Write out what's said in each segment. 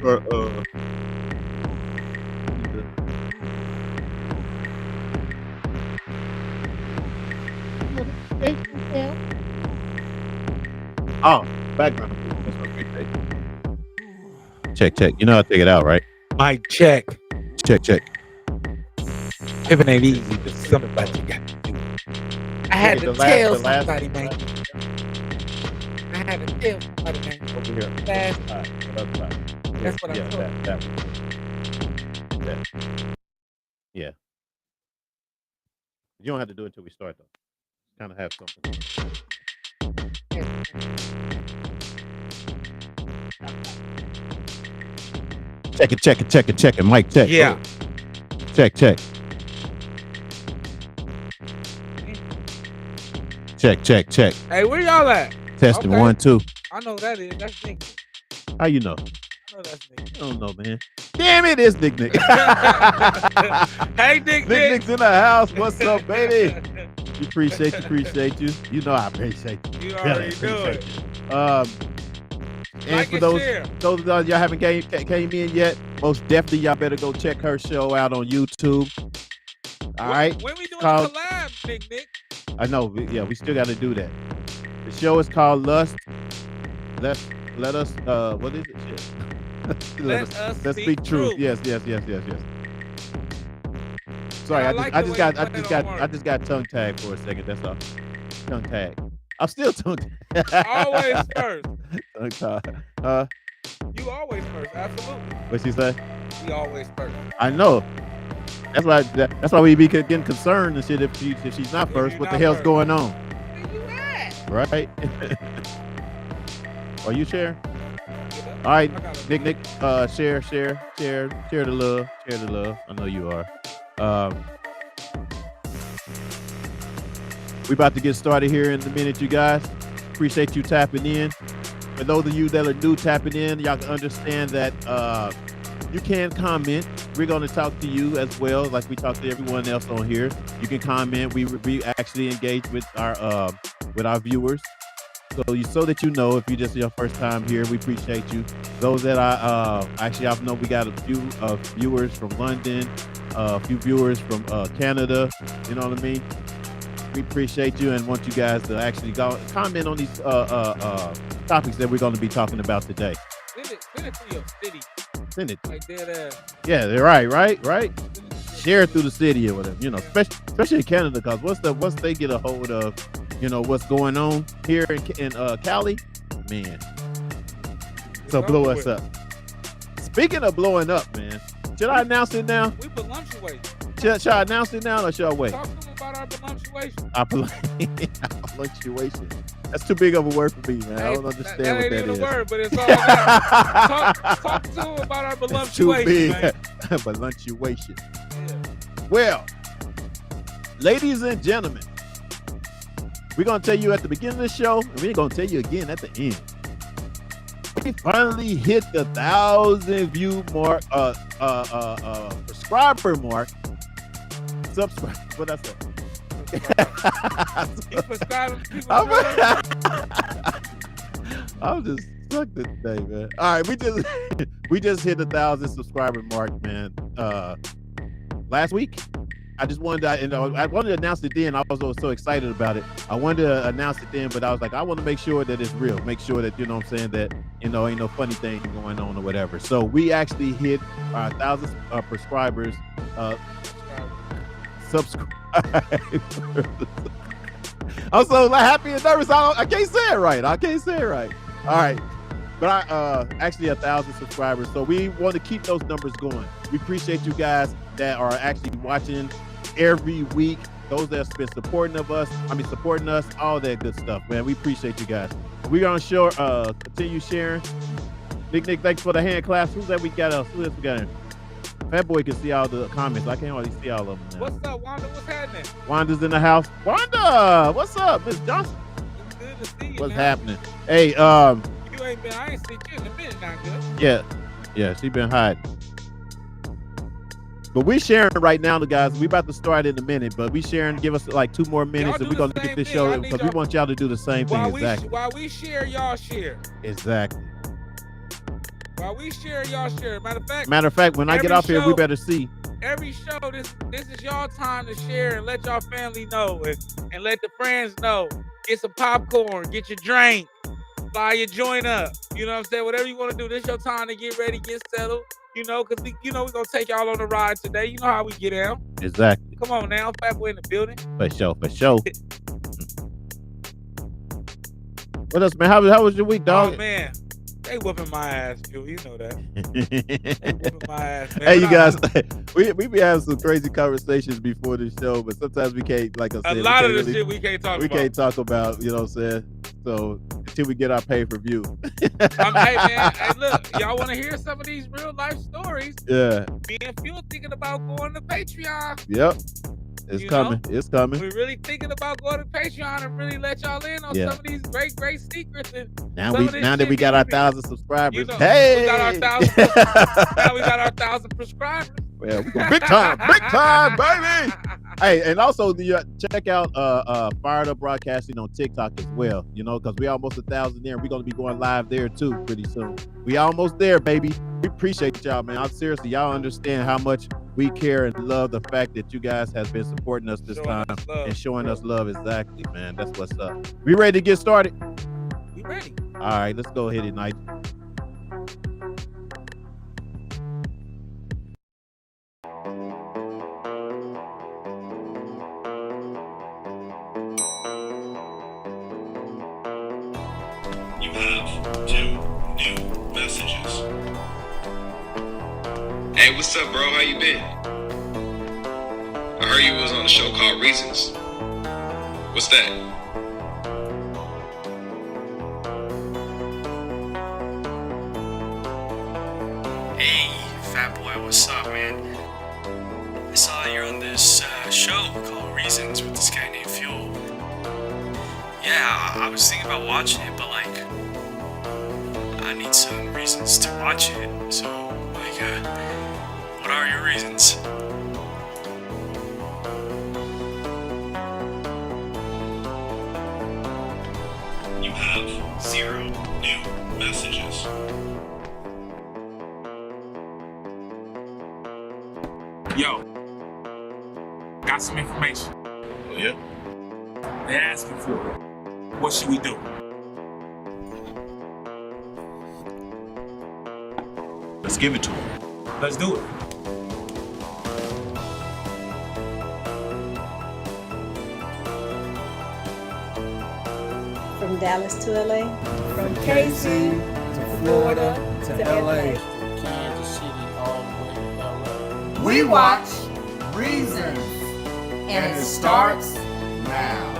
Or oh, background. That's what we say. Check. You know how to take it out, right? Mic check. Check. Pippin ain't easy, but somebody got to do it. I had to tell somebody, man. I had to tell somebody, man. Over here. That's what Yeah, I'm doing. that. Yeah. You don't have to do it until we start, though. Kind of have something. Check it. Mic check. Yeah. Check. Check. Hey, where y'all at? Testing Okay. 1, 2. I know that is. That's Nick. How you know? I know that's Nick. I don't know, man. Damn it, it's Nick. Hey, Nick. Nick's in the house. What's up, baby? We appreciate you. You know I appreciate you. You already know it. And Like for and those share. of y'all haven't came in yet, most definitely y'all better go check her show out on YouTube. All right. When we doing Called- a collab, Nick? I know. We still got to do that. The show is called Lust. Let us. What is it? Shit. Let us Let's speak speak truth. truth. Yes. Sorry, I I like just the way got you play it on I just got tongue tagged for a second. That's all. Tongue tag. I'm still tongue tagged. Always first. Tongue tag. You always first. Absolutely. What she say? We always first. I know. That's why we be getting concerned and shit if she's not If first. you're What the not hell's first. going on? Where you at? Right? Are you sharing? Yeah. All right, I got it. Nick, share the love. I know you are. We about to get started here in a minute, you guys. Appreciate you tapping in. For those of you that are new tapping in, y'all can understand that you can comment. We're going to talk to you as well, like we talk to everyone else on here. You can comment. We actually engage with our viewers. So that you know, if you just your first time here, we appreciate you. Those that I know we got a few viewers from London, a few viewers from Canada. You know what I mean? We appreciate you and want you guys to actually go comment on these topics that we're going to be talking about today. Send it to your city. Send it. Like dead ass. Yeah, they're right. Send it to your Share it through the city or whatever. You know, especially in Canada, because once they get a hold of, you know, what's going on here in Cali, man. So blow us up. Speaking of blowing up, man, should I announce it now? We voluptuate. Should I announce it now or should I wait? Talk to them about our voluptuation. Fluctuation. That's too big of a word for me, man. I don't understand that what ain't that even is. a word, but it's all about. talk to them about our It's too voluptuation, big. man. Voluptuation. Yeah. Well, ladies and gentlemen, we're gonna tell you at the beginning of the show, and we're gonna tell you again at the end. We finally hit the 1,000 view mark, subscriber mark. Subscribe. What I say? You prescribe them people. I'm just stuck today, man. All right, we just hit the 1,000 subscriber mark, man. Last week. I just wanted to, I wanted to announce it then. I was so excited about it. I wanted to announce it then, but I was like, I want to make sure that it's real. Make sure that, you know what I'm saying, that, you know, ain't no funny thing going on or whatever. So we actually hit our 1,000 subscribers. I'm so happy and nervous. I can't say it right. All right. But I actually 1,000 subscribers. So we want to keep those numbers going. We appreciate you guys that are actually watching every week. Those that have been supporting us, all that good stuff, man. We appreciate you guys. We're gonna continue sharing. Nick, thanks for the hand claps. Who's that we got else? Who else we got in? Fat Boy can see all the comments. I can't always see all of them now. What's up, Wanda? What's happening? Wanda's in the house. Wanda, what's up, Miss Johnson? It's good to see you. What's man. happening? Hey, You ain't been. I ain't seen you in a minute now, good. yeah, she been hiding. But we sharing right now, the guys. We about to start in a minute, but we sharing. Give us like 2 more minutes, Y'all and we're do gonna the get same this thing. show I need because we y'all- want y'all to do the same thing. Exactly. While we share, y'all share. Exactly. While we share, y'all share. Matter of fact, when I get off here, we better see. Every show, this is y'all time to share and let y'all family know and let the friends know. Get some popcorn, get your drink, buy your joint up. You know what I'm saying? Whatever you want to do, this your time to get ready, get settled. You know, because we're going to take y'all on the ride today. You know how we get down. Exactly. Come on now. Fat Boy in the building. For sure. What else, man? How was your week, dog? Oh, man. They whooping my ass, Joe. You know that. They whooping my ass, man. Hey, you guys, we be having some crazy conversations before the show, but sometimes we can't, like I said, a lot of the shit we can't talk about. We can't talk about, you know what I'm saying? So until we get our pay-per-view. Hey, man. Hey, look, y'all want to hear some of these real life stories? Yeah. Me and Phil thinking about going to Patreon. Yep. It's coming. It's coming. We're really thinking about going to Patreon and really let y'all in on some of these great secrets. And now that we got our 1,000 subscribers, we got our 1,000. Now we got our 1,000 subscribers. Yeah, we go big time, baby. Hey, and also check out Fired Up Broadcasting on TikTok as well. You know, because we almost 1,000 there. We're gonna be going live there too pretty soon. We almost there, baby. We appreciate y'all, man. I'm seriously, y'all understand how much we care and love the fact that you guys have been supporting us this time and showing us love. Exactly, man. That's what's up. We ready to get started? We ready. All right, let's go ahead tonight. You have 2 new messages. Hey, what's up, bro? How you been? I heard you was on a show called Reasons. What's that? Hey, Fat Boy, what's up, man? I saw you're on this show called Reasons with this guy named Fuel. Yeah, I was thinking about watching it, but like, I need some reasons to watch it. So, like, what are your reasons? You have 0 new messages. Yo, got some information. Oh, yeah? They're asking for it. What should we do? Let's give it to him. Let's do it. From Dallas to LA. From KC to Florida to LA. Kansas City all the way to LA. We watch Reasons, and it starts now.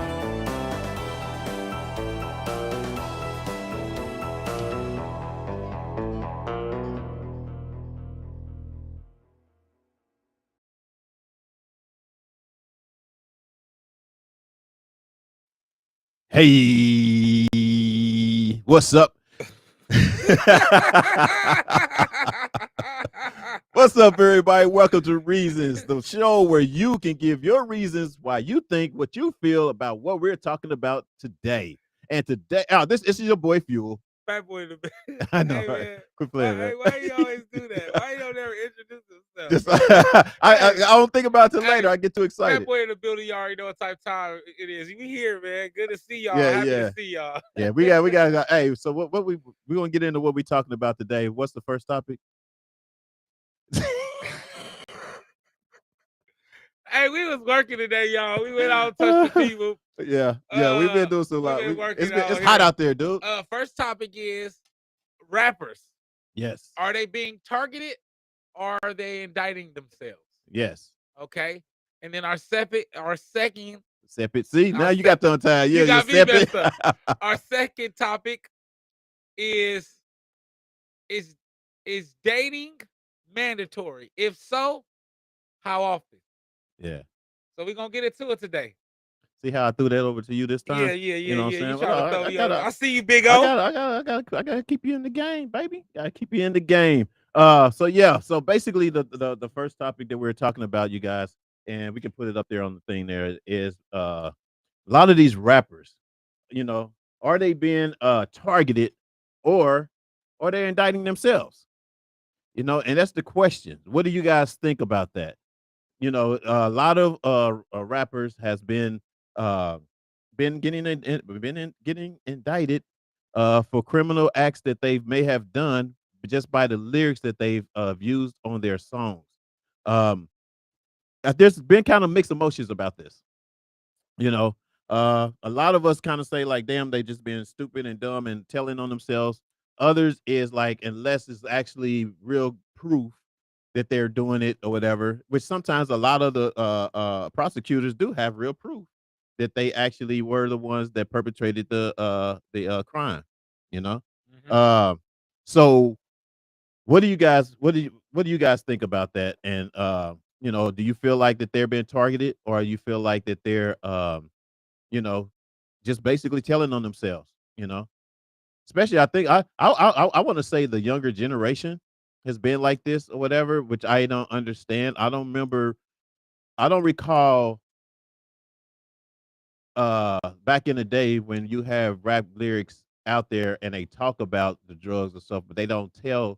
Hey, what's up? What's up, everybody? Welcome to Reasons, the show where you can give your reasons why you think what you feel about what we're talking about today. And today, this is your boy Fuel. Fat Boy in the bed. I know, hey, right? Man. Quit playing, man. Why you always do that? Why you don't ever introduce yourself? I don't think about it till later. I get too excited. Fat Boy in the building, you already know what type of time it is. We here, man. Good to see y'all. Yeah, Happy yeah. to see y'all. Yeah, we got. Hey, so what we gonna get into what we talking about today? What's the first topic? Hey, we was working today, y'all. We went out and touched the people. Yeah, we've been doing some lot. It's hot out there, dude. First topic is rappers. Yes. Are they being targeted or are they indicting themselves? Yes. Okay. And then our second. See, now you got the untied. Yeah, you got me messed up. Our second topic is dating mandatory? If so, how often? Yeah. So we're gonna get into it today. See how I threw that over to you this time? Yeah. You know what I'm saying? I see you, Big O. I gotta keep you in the game, baby. Gotta keep you in the game. So basically the first topic that we're talking about, you guys, and we can put it up there on the thing there, is a lot of these rappers, you know, are they being targeted or are they indicting themselves? You know, and that's the question. What do you guys think about that? You know, a lot of rappers has uh been getting indicted for criminal acts that they may have done just by the lyrics that they've used on their songs. Um, there's been kind of mixed emotions about this. You know, a lot of us kind of say like, "Damn, they just being stupid and dumb and telling on themselves." Others is like, unless it's actually real proof that they're doing it or whatever. Which sometimes a lot of the prosecutors do have real proof that they actually were the ones that perpetrated the crime. You know, Mhm. uh, so what do you guys think about that? And you know, do you feel like that they're being targeted, or you feel like that they're you know, just basically telling on themselves, you know. Especially, I think I want to say the younger generation has been like this or whatever, which I don't understand. I don't remember. I don't recall back in the day when you have rap lyrics out there and they talk about the drugs and stuff, but they don't tell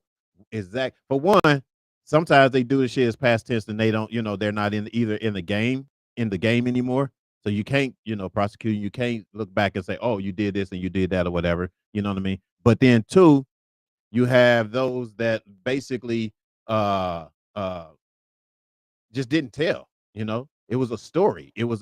exact. For one, sometimes they do the shit as past tense and they don't, you know, they're not in either in the game anymore. So you can't, you know, prosecute. You can't look back and say, "Oh, you did this and you did that or whatever." You know what I mean? But then two, you have those that basically uh uh just didn't tell. You know, it was a story. It was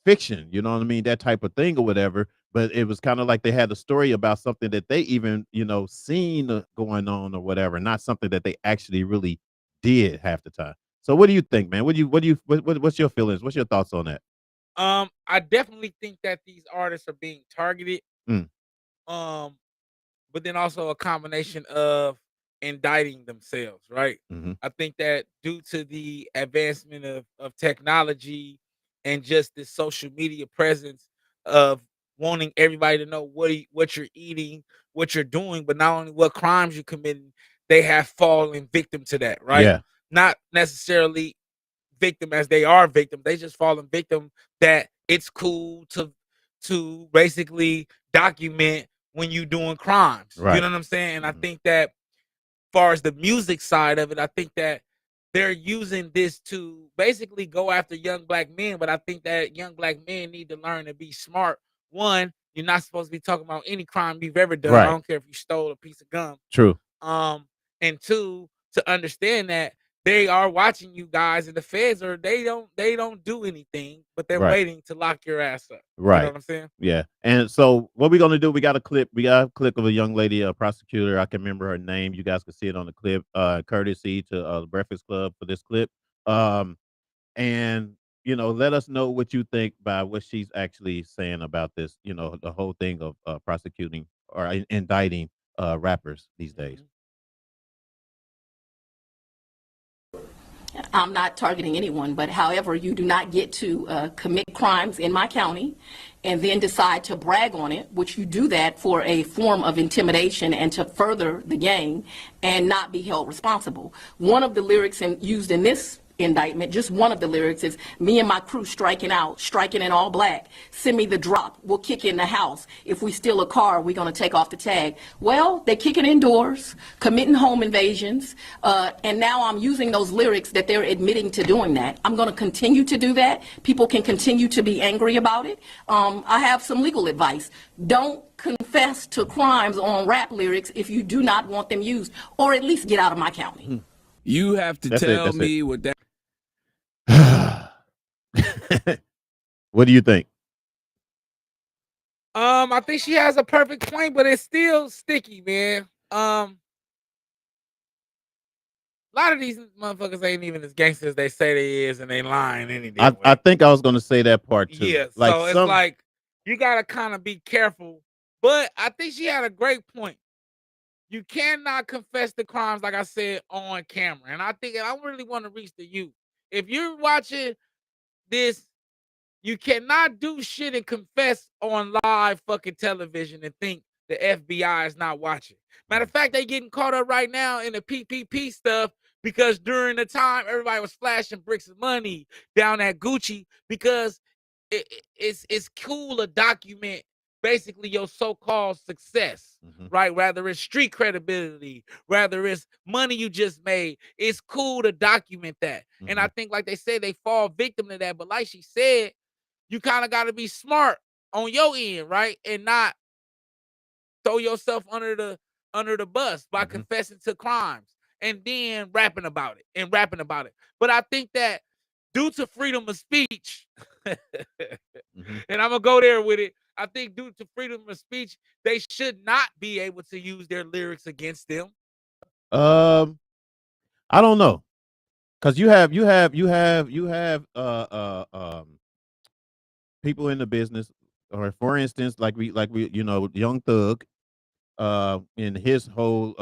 fiction, you know what I mean? That type of thing or whatever. But it was kind of like they had a story about something that they even, you know, seen going on or whatever, not something that they actually really did half the time. So what do you think, man? What's your feelings? What's your thoughts on that? I definitely think that these artists are being targeted. Mm, Um, but then also a combination of indicting themselves, right? hmm. I think that due to the advancement of technology and just this social media presence of wanting everybody to know what you're eating, what you're doing, but not only what crimes you're committing, they have fallen victim to that, right? Yeah, Not necessarily victim as they are victim. They just fallen victim that it's cool to basically document when you doing crimes. You right. know what I'm saying? And I Hmm. think that far as the music side of it, I think that they're using this to basically go after young black men. But I think that young black men need to learn to be smart. One, you're not supposed to be talking about any crime you've ever done. I Right. don't care if you stole a piece of gum. True. Um, and two, to understand that they are watching you guys in the feds, or they don't do anything, but they're Right. waiting to lock your ass up. You know Right. what I'm saying? Yeah. And so what we're gonna do, we got a clip. We got a clip of a young lady, a prosecutor. I can remember her name. You guys can see it on the clip. Courtesy to the Breakfast Club for this clip. Um, and you know, let us know what you think by what she's actually saying about this. You know, the whole thing of prosecuting or indicting rappers these days. Mhm. I'm not targeting anyone, but however, you do not get to commit crimes in my county and then decide to brag on it, which you do that for a form of intimidation and to further the gang and not be held responsible. One of the lyrics used in this indictment, just one of the lyrics is me and my crew striking out, striking in all black. Send me the drop. We'll kick in the house. If we steal a car, we're going to take off the tag. Well, they kick it indoors, committing home invasions, and now I'm using those lyrics that they're admitting to doing that. I'm going to continue to do that. People can continue to be angry about it. I have some legal advice. Don't confess to crimes on rap lyrics if you do not want them used, or at least get out of my county. You have to That's it. tell That's me what that. it. What do you think? I think she has a perfect point, but it's still sticky, man. A lot of these motherfuckers ain't even as gangsters as they say they is, and they lying any damn I way. think I was gonna say that part too. Yeah, Like so it's some like you gotta kind of be careful. But I think she had a great point. You cannot confess the crimes, like I said, on camera. And I think I really want to reach the youth. If you're watching this, you cannot do shit and confess on live fucking television and think the FBI is not watching. Matter of fact, they getting caught up right now in the PPP stuff because during the time everybody was flashing bricks of money down at Gucci because it's cool to document basically your so-called success, right? Whether it's street credibility, whether it's money you just made, it's cool to document that. And I think, like they say, they fall victim to that. But like she said, you kind of got to be smart on your end, right? And not throw yourself under the bus by confessing to crimes and then rapping about it. But I think that due to freedom of speech, and I'm gonna go there with it. I think due to freedom of speech, they should not be able to use their lyrics against them. I don't know, because you have people in the business, or for instance, like we Young Thug, in his whole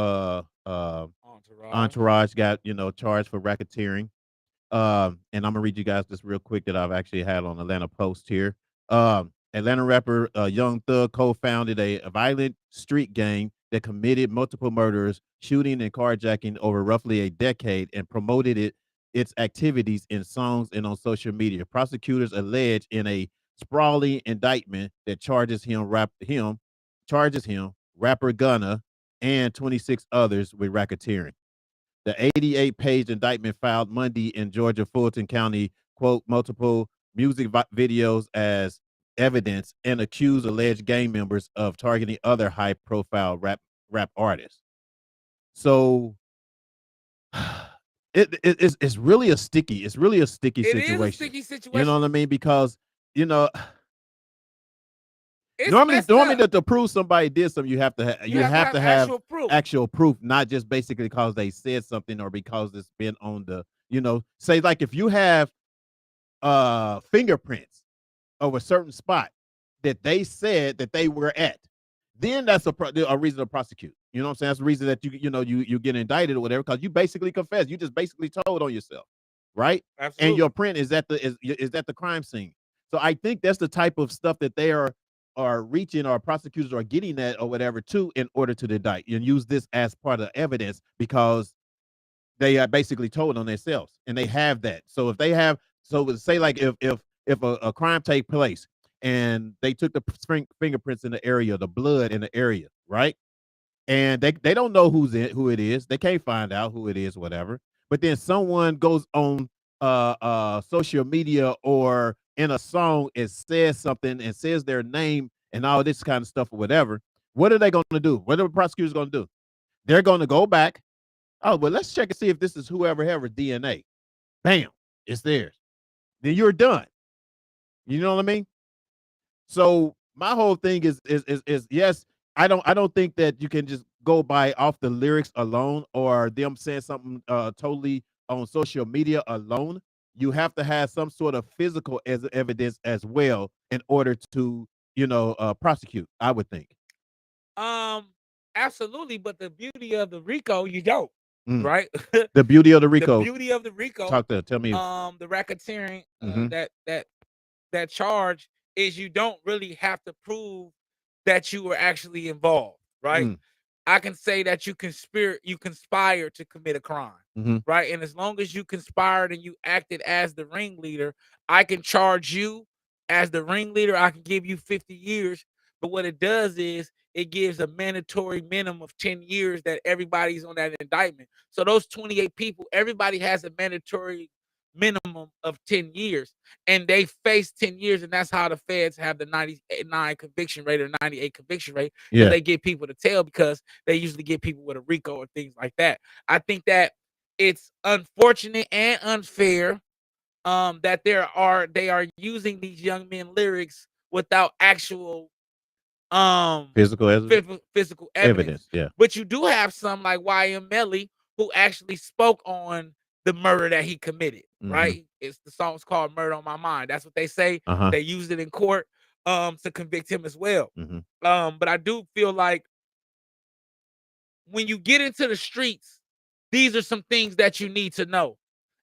entourage got charged for racketeering. And I'm gonna read you guys this real quick that I've actually had on Atlanta Post here. Atlanta rapper Young Thug co-founded a violent street gang that committed multiple murders, shooting, and carjacking over roughly a decade, and promoted its activities in songs and on social media. Prosecutors allege in a sprawling indictment that charges him, rapper Gunna, and 26 others with racketeering. The 88-page indictment filed Monday in Georgia Fulton County quote multiple music videos as evidence and accused alleged gang members of targeting other high-profile rap artists. So it's really a sticky situation. It is a sticky situation. You know what I mean? Because It's normally messed up. to prove somebody did something, you have to have actual proof, not just basically because they said something or because it's been on the say, like, if you have fingerprints of a certain spot that they said that they were at, then that's a reason to prosecute. You know what I'm saying? That's the reason that you get indicted or whatever, because you basically confess. You just basically told on yourself, right? Absolutely. And your print is at the crime scene. So I think that's the type of stuff that they are reaching, or prosecutors are getting at or whatever too, in order to indict and use this as part of evidence, because they are basically told on themselves and they have that. So if they have, say, like, if a crime take place and they took the fingerprints in the area, the blood in the area, right? And they don't know who it is. They can't find out who it is, whatever. But then someone goes on social media or in a song and says something and says their name and all this kind of stuff or whatever. What are they going to do? What are the prosecutors going to do? They're going to go back. Oh, well, let's check and see if this is whoever DNA. Bam, it's theirs. Then you're done. You know what I mean? So my whole thing is yes, I don't think that you can just go by off the lyrics alone or them saying something totally on social media alone. You have to have some sort of physical evidence as well in order to prosecute, I would think. Absolutely, but the beauty of the RICO, you don't, right? The beauty of the RICO. The beauty of the RICO. Tell me. The racketeering, that charge is you don't really have to prove that you were actually involved, right? I can say that you conspired to commit a crime, right? And as long as you conspired and you acted as the ringleader, I can charge you as the ringleader. I can give you 50 years. But what it does is it gives a mandatory minimum of 10 years that everybody's on that indictment. So those 28 people, everybody has a mandatory minimum of 10 years, and they face 10 years, and that's how the feds have the 99 conviction rate or 98 conviction rate. Yeah. They get people to tell because they usually get people with a RICO or things like that. I think that it's unfortunate and unfair that they are using these young men lyrics without actual physical evidence. Yeah. But you do have some like YM Melly who actually spoke on the murder that he committed, right? It's the song's called Murder on My Mind. That's what they say. They used it in court to convict him as well. But I do feel like when you get into the streets, these are some things that you need to know.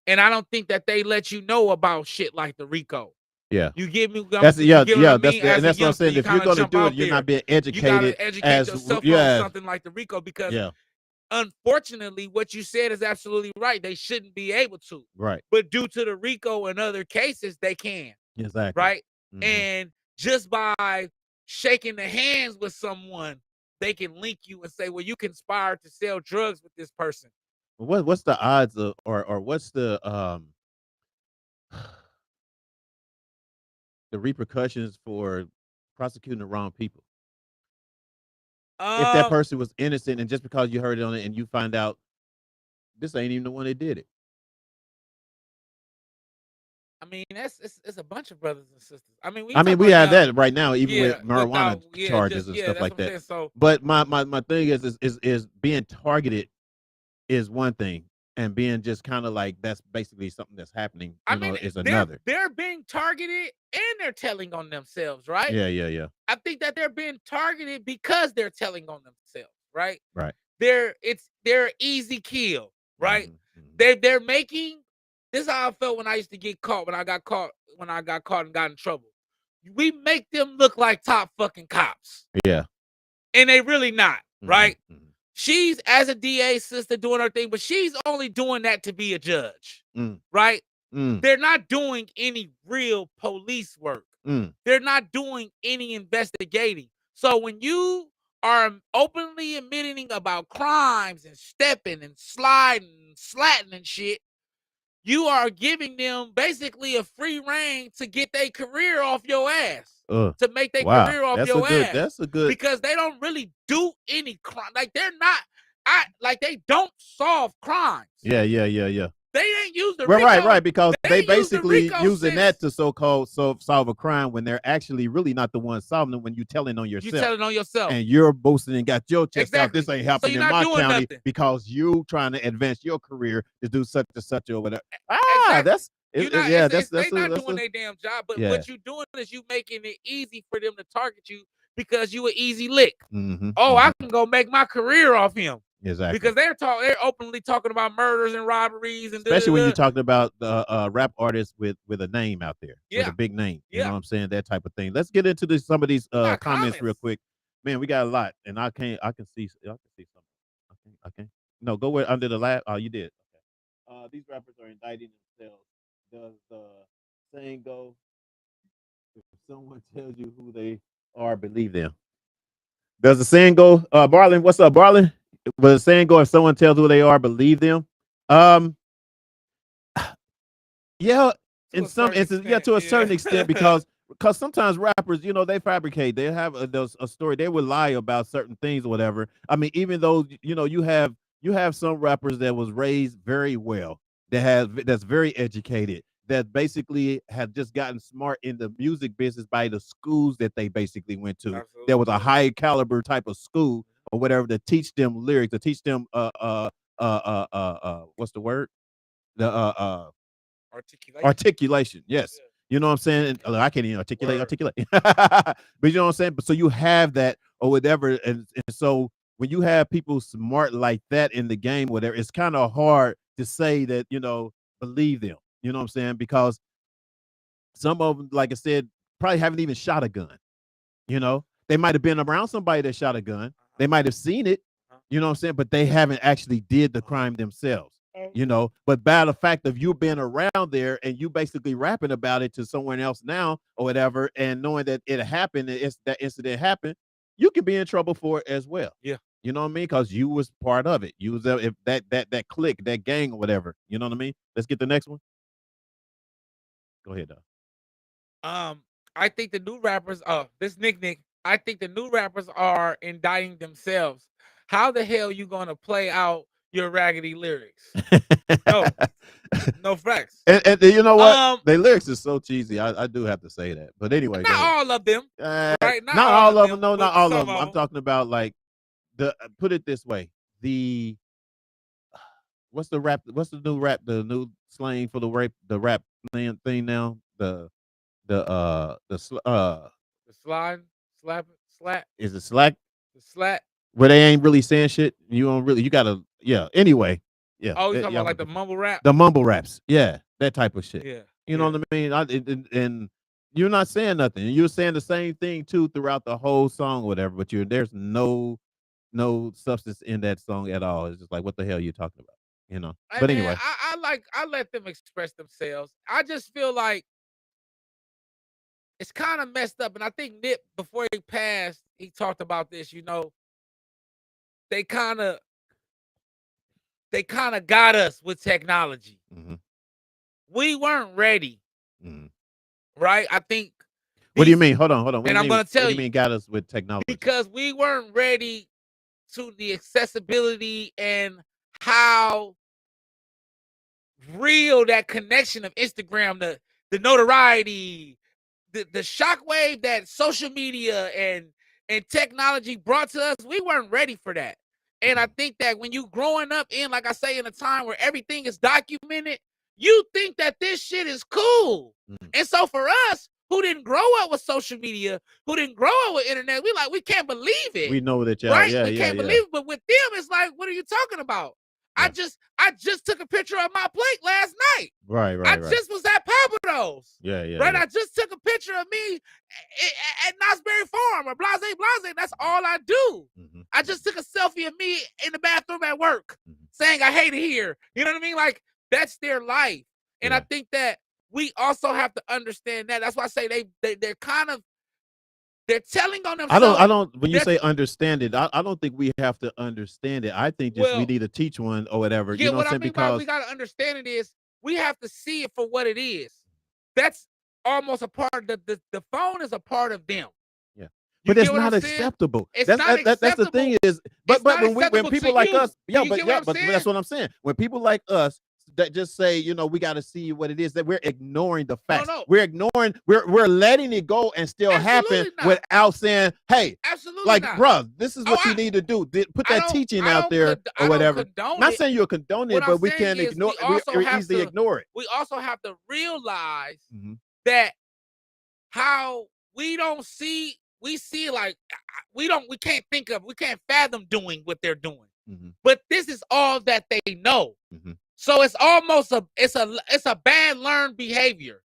And I don't think that they let you know about shit like the RICO. Yeah. You give me that's what I mean? and that's what I'm saying. If you're going to do it, you're not being educated. You gotta educate yourself on something like the RICO, because unfortunately, what you said is absolutely right. They shouldn't be able to. Right. But due to the RICO and other cases, they can. Exactly. Right. And just by shaking the hands with someone, they can link you and say, well, you conspired to sell drugs with this person. What's the odds of, or what's the the repercussions for prosecuting the wrong people? If that person was innocent, and just because you heard it on it and you find out this ain't even the one that did it. I mean, it's a bunch of brothers and sisters. I mean, I mean, we have that right now, even with marijuana charges and stuff like that. So, but my thing is being targeted is one thing, and being just kind of like that's basically something that's happening. You know, is another. They're being targeted and they're telling on themselves, right? Yeah. I think that they're being targeted because they're telling on themselves, right? Right. They're easy kill, right? Mm-hmm. They're making. This is how I felt when I used to get caught. When I got caught and got in trouble. We make them look like top fucking cops. Yeah. And they really not, right? Mm-hmm. She's, as a DA, sister, doing her thing, but she's only doing that to be a judge, right? They're not doing any real police work. They're not doing any investigating. So when you are openly admitting about crimes and stepping and sliding and slatting and shit, you are giving them basically a free reign to get their career off your ass. To make their career off your ass. That's a good, because they don't really do any crime. Like they're not. They don't solve crimes. Yeah. They ain't use the right, because they basically using that to so-called solve a crime when they're actually really not the ones solving it. When you telling on yourself, you telling on yourself, and you're boasting and got your chest out. This ain't happening in my county nothing. because you trying to advance your career to do such and such or whatever. That's they not doing their damn job. But what you doing is you making it easy for them to target you because you an easy lick. I can go make my career off him. Exactly. Because they're openly talking about murders and robberies, and especially when you're talking about the rap artists with a name out there, with a big name. You know what I'm saying? That type of thing. Let's get into some of these comments real quick. Man, we got a lot, and I can see something. I can't. No, go where under the lab. Oh, you did. Okay. These rappers are indicting themselves. Does the saying go? If someone tells you who they are, believe them. Does the saying go? Barlin, what's up, Barlin? But the saying go, if someone tells who they are, believe them. Yeah, in some instances, to a certain extent, because sometimes rappers, they fabricate. They have a story. They would lie about certain things or whatever. I mean, even though you have some rappers that was raised very well, that's very educated, that basically have just gotten smart in the music business by the schools that they basically went to. Absolutely. There was a high caliber type of school or whatever to teach them lyrics, to teach them what's the word? The articulation. Yes. Yeah. You know what I'm saying? I can't even articulate. But you know what I'm saying? But so you have that or whatever. And so when you have people smart like that in the game, whatever, it's kind of hard to say that, believe them. You know what I'm saying? Because some of them, like I said, probably haven't even shot a gun. They might have been around somebody that shot a gun. They might have seen it. You know what I'm saying? But they haven't actually did the crime themselves. But by the fact of you being around there and you basically rapping about it to someone else now or whatever, and knowing that it happened, that incident happened, you could be in trouble for it as well. Yeah. You know what I mean? Because you was part of it. You was if that clique, that gang or whatever. You know what I mean? Let's get the next one. Go ahead, though. I think the new rappers, this Nick, I think the new rappers are indicting themselves. How the hell you gonna play out your raggedy lyrics? No facts. And you know what? The lyrics is so cheesy. I do have to say that. But anyway, not all of them. Right? Not all of them. No, not all of them. I'm talking about like put it this way. What's the rap? What's the new rap? The new slang for the rap thing now? The slide, slap, slat. Is it slack? The slat. Where they ain't really saying shit. You gotta, anyway. Yeah. Oh, you talking about like the mumble rap? The mumble raps. Yeah. That type of shit. Yeah. You know what I mean? And you're not saying nothing. You're saying the same thing too throughout the whole song or whatever, but there's no substance in that song at all. It's just like, what the hell are you talking about? But anyway. I let them express themselves. I just feel like it's kind of messed up. And I think Nip, before he passed, he talked about this. You know, they kind of got us with technology. Mhm. We weren't ready, Mhm. right? I think. What do you mean? Hold on. What And do you I'm mean? gonna tell What do you you, mean got us with technology? because we weren't ready to the accessibility and how real that connection of Instagram, the notoriety, the shockwave that social media and technology brought to us. We weren't ready for that. And I think that when you growing up in, like I say, in a time where everything is documented, you think that this shit is cool. And so for us, who didn't grow up with social media, who didn't grow up with internet, we can't believe it. We know that y'all, right? yeah, We yeah, can't yeah. believe it. But with them, it's like, what are you talking about? Yeah. I just took a picture of my plate last night. Right. I just was at Papados. Yeah, yeah. Right? Yeah. I just took a picture of me at Knott's Berry Farm or Blase. That's all I do. I just took a selfie of me in the bathroom at work saying I hate it here. You know what I mean? Like, that's their life. And I think that we also have to understand that. That's why I say they're kind of, they're telling on themselves. I don't. When you say understand it, I don't think we have to understand it. I think just we need to teach one or whatever. Yeah, you know what what I I'm mean saying? by Because we gotta understand it is we have to see it for what it is. That's almost a part. The phone is a part of them. yeah, You but it's get what not I'm saying? acceptable. It's That's not that's the acceptable. thing is, but It's not when acceptable people to like you. us, You get what I'm but saying? that's what I'm saying. When people like us that just say, you know, we got to see what it is, that we're ignoring the facts. No. We're ignoring. We're letting it go and still happen without saying, hey, absolutely like, not. bruh, this is what you need to do. Put that teaching out there or whatever. Not saying you're condoning it, but we can't ignore. We easily ignore it. We also have to realize that how we don't see, we see like we can't fathom doing what they're doing. But this is all that they know. So it's almost it's a bad learned behavior.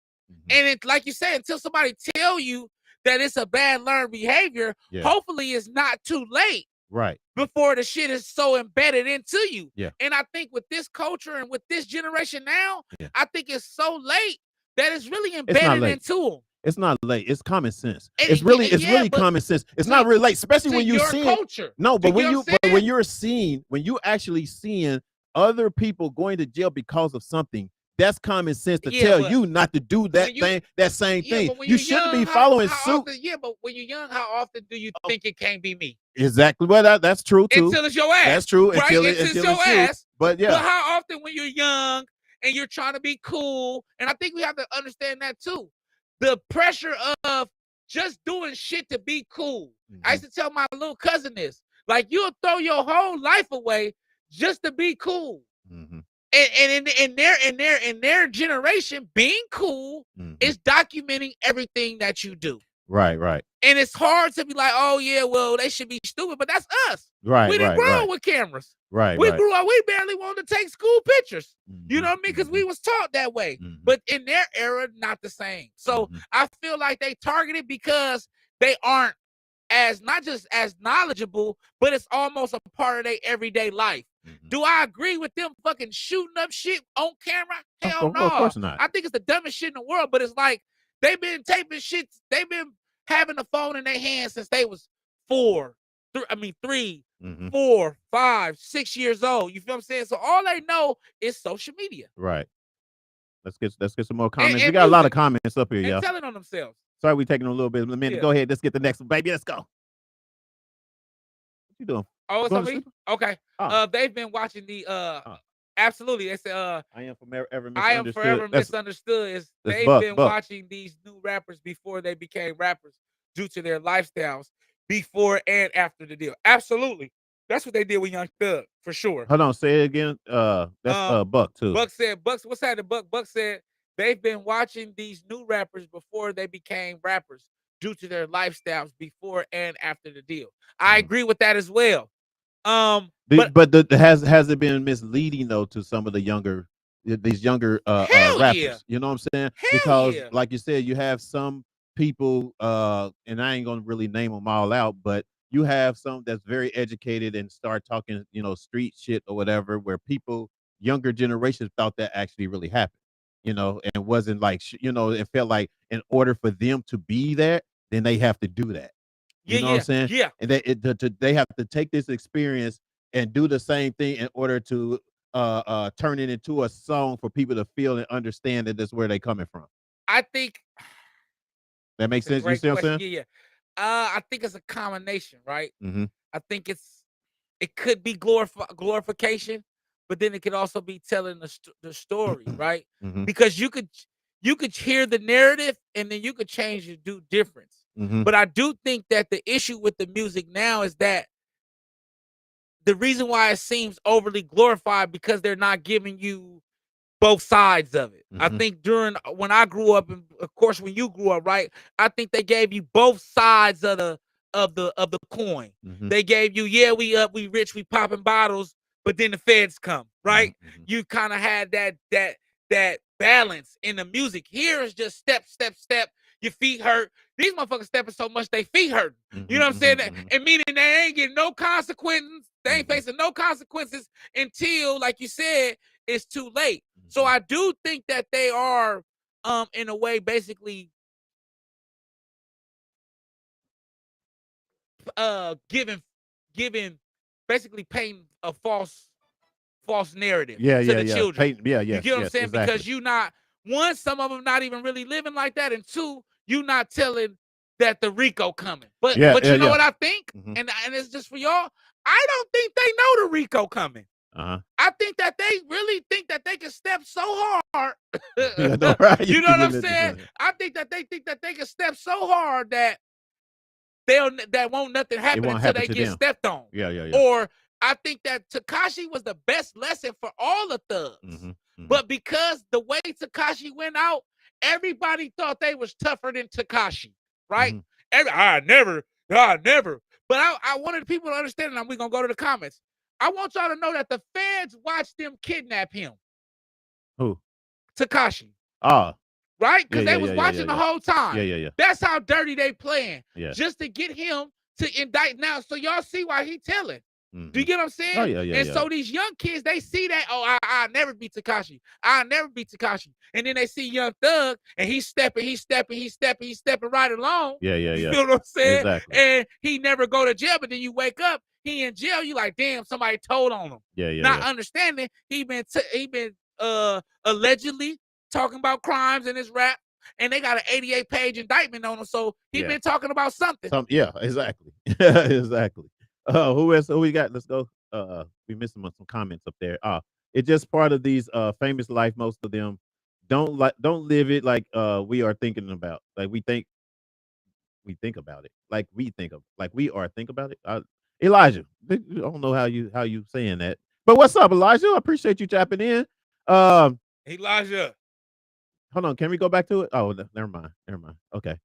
And it's like you said, until somebody tell you that it's a bad learned behavior, hopefully it's not too late. Right. Before the shit is so embedded into you. Yeah. And I think with this culture and with this generation now, I think it's so late that it's really embedded into them. It's not late. It's common sense. It's really common sense. It's not really late, especially when you see culture. No, but when you actually seeing other people going to jail because of something, that's common sense to tell you not to do that same thing. You shouldn't be following suit. But when you're young, how often do you think it can't be me? Exactly. Well, that's true too. Until it's your ass. That's true. Right? Until it's your ass. But yeah. But how often when you're young and you're trying to be cool, and I think we have to understand that too. The pressure of just doing shit to be cool. I used to tell my little cousin this. Like, you'll throw your whole life away just to be cool. And in their generation, being cool is documenting everything that you do. Right. And it's hard to be like, oh yeah, well, they should be stupid, but that's us. Right. We didn't grow up with cameras. Right. We grew up, we barely wanted to take school pictures. You know what I mean? Because we was taught that way. But in their era, not the same. So I feel like they targeted because they aren't not just as knowledgeable, but it's almost a part of their everyday life. Do I agree with them fucking shooting up shit on camera? Hell no. Of course not. I think it's the dumbest shit in the world, but it's like they've been taping shit. They've been having the phone in their hands since they was 3, 4, 5, 6 years old. You feel what I'm saying? So all they know is social media. Right. Let's get some more comments. And we got a lot of comments up here, and y'all. telling on themselves. Sorry, we taking a little bit of a minute. Go ahead. Let's get the next one, baby. Let's go. What you doing? Oh, it's on me? Okay. They've been watching the absolutely. They said I am forever misunderstood. They've been watching these new rappers before they became rappers due to their lifestyles before and after the deal. Absolutely. That's what they did with Young Thug, for sure. Hold on, say it again. That's Buck too. What's happening? Buck said they've been watching these new rappers before they became rappers due to their lifestyles before and after the deal. I agree with that as well. Has it been misleading though to some of the younger rappers? Yeah. You know what I'm saying? Hell because yeah. like you said, you have some people, and I ain't gonna really name them all out, but you have some that's very educated and start talking, you know, street shit or whatever, where people, younger generations thought that actually really happened. and wasn't like, it felt like in order for them to be that, then they have to do that. You know what I'm saying? Yeah. And they have to take this experience and do the same thing in order to turn it into a song for people to feel and understand that that's where they coming from. I think that makes sense. You great see what I'm question. saying? Yeah. I think it's a combination, right? Mm-hmm. I think it could be glorification, but then it could also be telling the story, right? Mm-hmm. Because you could hear the narrative and then you could change and do difference. Mm-hmm. But I do think that the issue with the music now is that the reason why it seems overly glorified because they're not giving you both sides of it. I think when I grew up, and of course when you grew up, right? I think they gave you both sides of the coin. Mm-hmm. They gave you, yeah, we up, we rich, we popping bottles, but then the feds come, right? Mm-hmm. You kind of had that balance in the music. Here is just step, step, step. Your feet hurt. These motherfuckers stepping so much they feet hurt. Mm-hmm. You know what I'm saying? And meaning they ain't getting no consequences. They ain't facing no consequences until, like you said, it's too late. So I do think that they are, in a way, basically, giving, basically painting a false narrative Yeah, to yeah, the yeah. children. Yeah, You yes, get what I'm yes, saying? exactly. Because you not, one, some of them not even really living like that, and two, you not telling that the Rico coming. But you know what I think, and it's just for y'all. I don't think they know the Rico coming. I think that they really think that they can step so hard. Yeah, no, right. You know what I'm saying? I think that they think that they can step so hard that that won't nothing happen until they get stepped on. Yeah, yeah, yeah. Or I think that Tekashi was the best lesson for all the thugs. But because the way Tekashi went out, everybody thought they was tougher than Tekashi, right? I never. But I wanted people to understand, and we're going to go to the comments. I want y'all to know that the feds watched them kidnap him. Who? Tekashi. Right? Because they was watching the whole time. Yeah. That's how dirty they playing. Yeah. Just to get him to indict now. So y'all see why he telling. Do you get what I'm saying? Oh, yeah. And so these young kids, they see that, I'll never beat Tekashi. I'll never beat Tekashi. And then they see Young Thug, and he's stepping right along. Yeah. You feel what I'm saying? Exactly. And he never go to jail, but then you wake up, he in jail, you like, damn, somebody told on him. Yeah. Not understanding he been allegedly talking about crimes in his rap, and they got an 88-page indictment on him, so he been talking about something. Yeah, exactly. Exactly. Who else? Who we got? Let's go. We missed some comments up there. It's just part of these famous life. Most of them don't live it like we are thinking about. Like we think about it. Like we think about it. Elijah, I don't know how you saying that, but what's up, Elijah? I appreciate you tapping in. Elijah. Hold on, can we go back to it? Oh, never mind. Okay.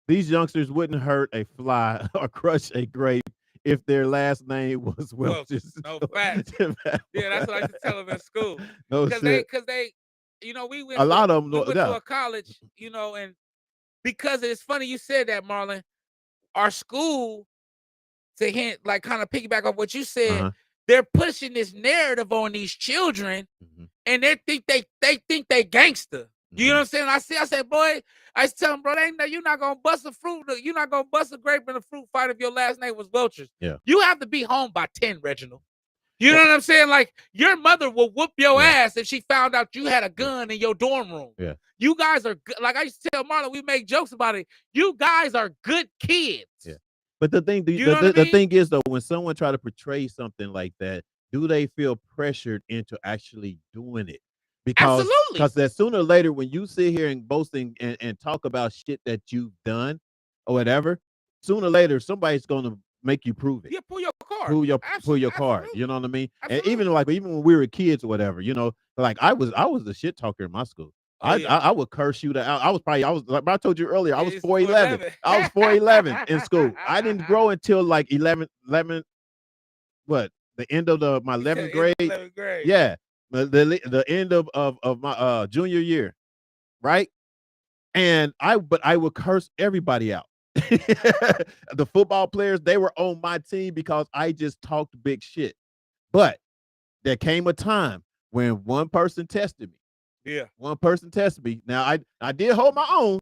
These youngsters wouldn't hurt a fly or crush a grape if their last name was Welch's. No fact. Yeah, that's what I used to tell them in school. No shit. Because they, we went a lot of them. We went to a college, and because it's funny you said that, Marlon. Our school, to hint, like kind of piggyback off what you said, they're pushing this narrative on these children, and they think they gangster. You know what I'm saying? I said, boy, I used to tell them, bro, you're not gonna bust a fruit, you're not gonna bust a grape in a fruit fight if your last name was Welch's. Yeah. You have to be home by 10, Reginald. You know what I'm saying? Like, your mother will whoop your ass if she found out you had a gun in your dorm room. Yeah. You guys are good. Like I used to tell Marlon, we make jokes about it. You guys are good kids. Yeah. But the thing, the thing is though, when someone try to portray something like that, do they feel pressured into actually doing it? Because that sooner or later, when you sit here and boast and talk about shit that you've done or whatever, sooner or later somebody's gonna make you prove it. Yeah, pull your card. Pull your card. You know what I mean? Absolutely. And even when we were kids or whatever, like I was the shit talker in my school. I would curse you I was like I told you earlier, I was 4'11". I was 4'11" in school. I didn't grow until like 11 what? The end of my 11th grade. 11th grade. Yeah. The end of my junior year, right? And I would curse everybody out. The football players, they were on my team because I just talked big shit. But there came a time when one person tested me, Yeah. One person tested me. Now I did hold my own,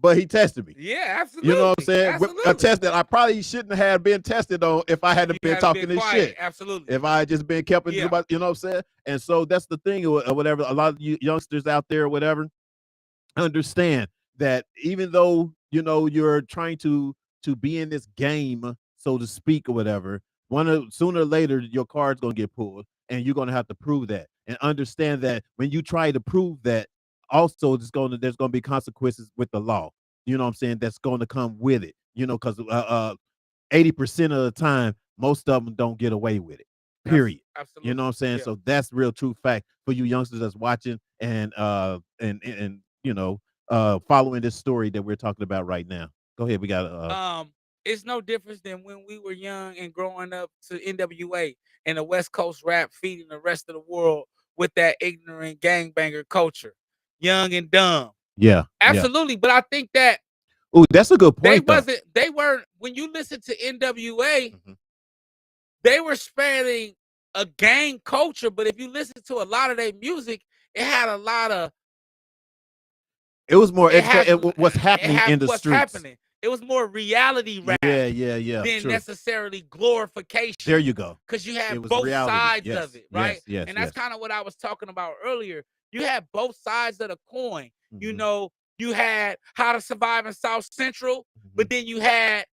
but he tested me. Yeah, absolutely. You know what I'm saying? With Absolutely. a test that I probably shouldn't have been tested on if I hadn't been talking this quiet. shit. Absolutely. If I had just been kept into Yeah. my, you know what I'm saying? And so that's the thing, or whatever. A lot of you youngsters out there, or whatever, understand that even though you're trying to be in this game, so to speak, or whatever, sooner or later your card's gonna get pulled, and you're gonna have to prove that. And understand that when you try to prove that, also there's gonna be consequences with the law. You know what I'm saying? That's going to come with it. Because 80% of the time, most of them don't get away with it. Period. Absolutely. You know what I'm saying? Yeah. So that's real true fact for you youngsters that's watching and following this story that we're talking about right now. Go ahead. We got It's no difference than when we were young and growing up to NWA and the West Coast rap feeding the rest of the world with that ignorant gangbanger culture. Young and dumb. yeah. Absolutely. But I think that Oh, that's a good point. they weren't, when you listen to NWA, Mhm. they were spreading a gang culture, but if you listen to a lot of their music, it had a lot of It was more what's happening in the streets. It was more reality rap Yeah. than True. necessarily glorification. There you go. Because you had was both reality. sides Yes, of it, right? yes, And that's kind of what I was talking about earlier. You had both sides of the coin. Mhm. You had How to Survive in South Central, but Mhm. then you had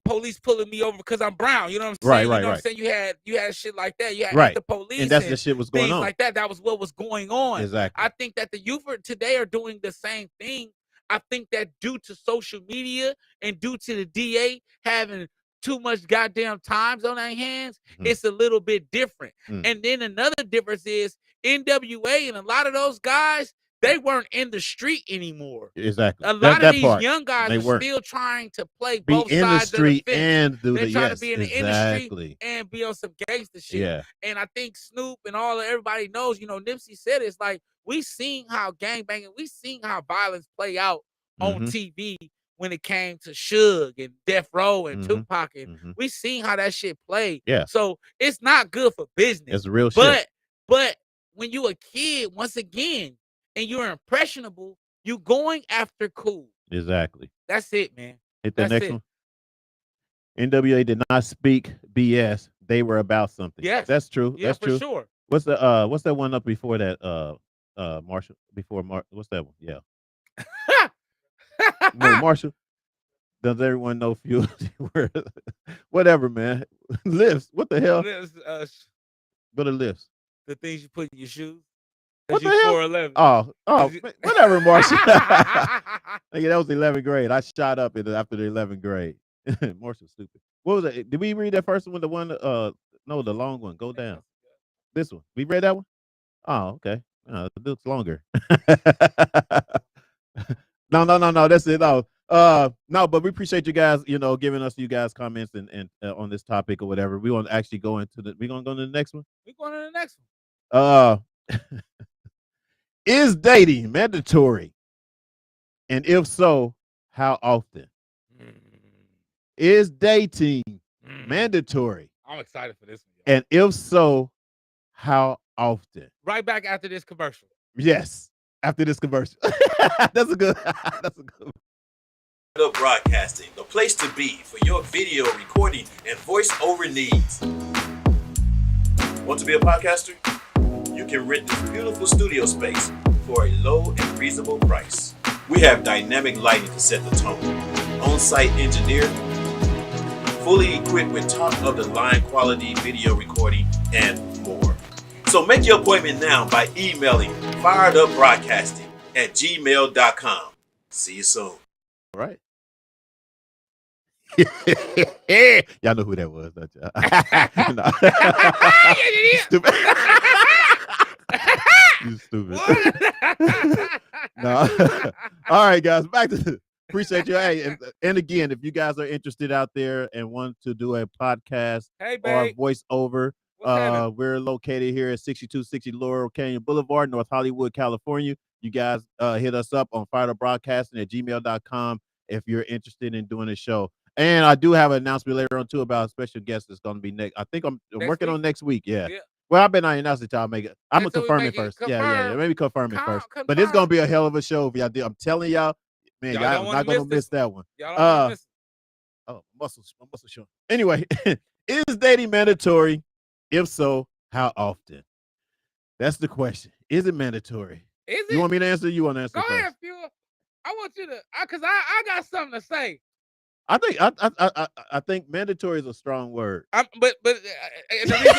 police pulling me over because I'm brown. You know what I'm saying? You know what I'm saying? You had shit like that. You had Right. the police And that's the shit was going things on. like that. That was what was going on. Exactly. I think that the youth today are doing the same thing. I think that due to social media and due to the DA having too much goddamn times on their hands, it's a little bit different. And then another difference is NWA and a lot of those guys, they weren't in the street anymore. Exactly. A lot of that these part, young guys they are weren't. still trying to play Be both in the sides of the street fence. and do They're the trying to be in the industry exactly. and be on some gangster shit. Yeah. And I think Snoop and everybody knows, Nipsey said it's like we seen how gangbanging, we seen how violence play out on TV when it came to Suge and Death Row and Tupac, and we seen how that shit played. Yeah. So it's not good for business. It's real shit. But when you a kid, once again, and you're impressionable, you going after cool. Exactly. That's it, man. Hit the That's next one. NWA did not speak BS. They were about something. Yes. That's true. Yeah, That's for true. sure. What's that one up before that? Marshall. What's that one? Yeah. Wait, Marshall. Does everyone know fuel? Whatever, man. Lifts. What the hell? Go to lifts. The things you put in your shoes. What the hell? 4'11". Oh, whatever, Marshall. Nigga, that was 11th grade. I shot up after the 11th grade. Marshall's stupid. What was it? Did we read that first one? The one, no, the long one. Go down. This one. We read that one? Oh, okay. It looks longer. No. That's it. No, but we appreciate you guys, giving us you guys comments and on this topic or whatever. We want to actually go into we're gonna go to the next one. We're going to the next one. Is dating mandatory? And if so, how often? Is dating mandatory? I'm excited for this one. And if so, how often? Right back after this commercial. Yes, after this commercial. That's a good. Broadcasting, the place to be for your video recording and voiceover needs. Want to be a podcaster? You can rent this beautiful studio space for a low and reasonable price. We have dynamic lighting to set the tone, on-site engineer, fully equipped with top-of-the-line quality video recording, and more. So make your appointment now by emailing firedupbroadcasting@gmail.com. See you soon. All right. Y'all know who that was, don't y'all? Stupid. You stupid. No. All right, guys. Back to appreciate you. Hey, and again, if you guys are interested out there and want to do a podcast or a voiceover, we're located here at 6260 Laurel Canyon Boulevard, North Hollywood, California. You guys hit us up on firedupbroadcasting@gmail.com if you're interested in doing a show. And I do have an announcement later on too about a special guest that's going to be next. I think I'm Next working week? on next week. Yeah. Yeah. Well, I bet I announce it. Y'all make it. I'm gonna Until we confirm make it it first. Yeah. confirmed. Maybe confirm it first. But it's Confirm. gonna be a hell of a show if y'all do. I'm telling y'all, man, Y'all y'all don't are wanna not gonna miss miss this that one. Y'all don't want to miss it. Oh, my muscle show. Anyway, is dating mandatory? If so, how often? That's the question. Is it mandatory? Is You it? want me to answer? You want to answer Go first? ahead, Fuel. I want you to, cause I got something to say. I think mandatory is a strong word. But and the reason,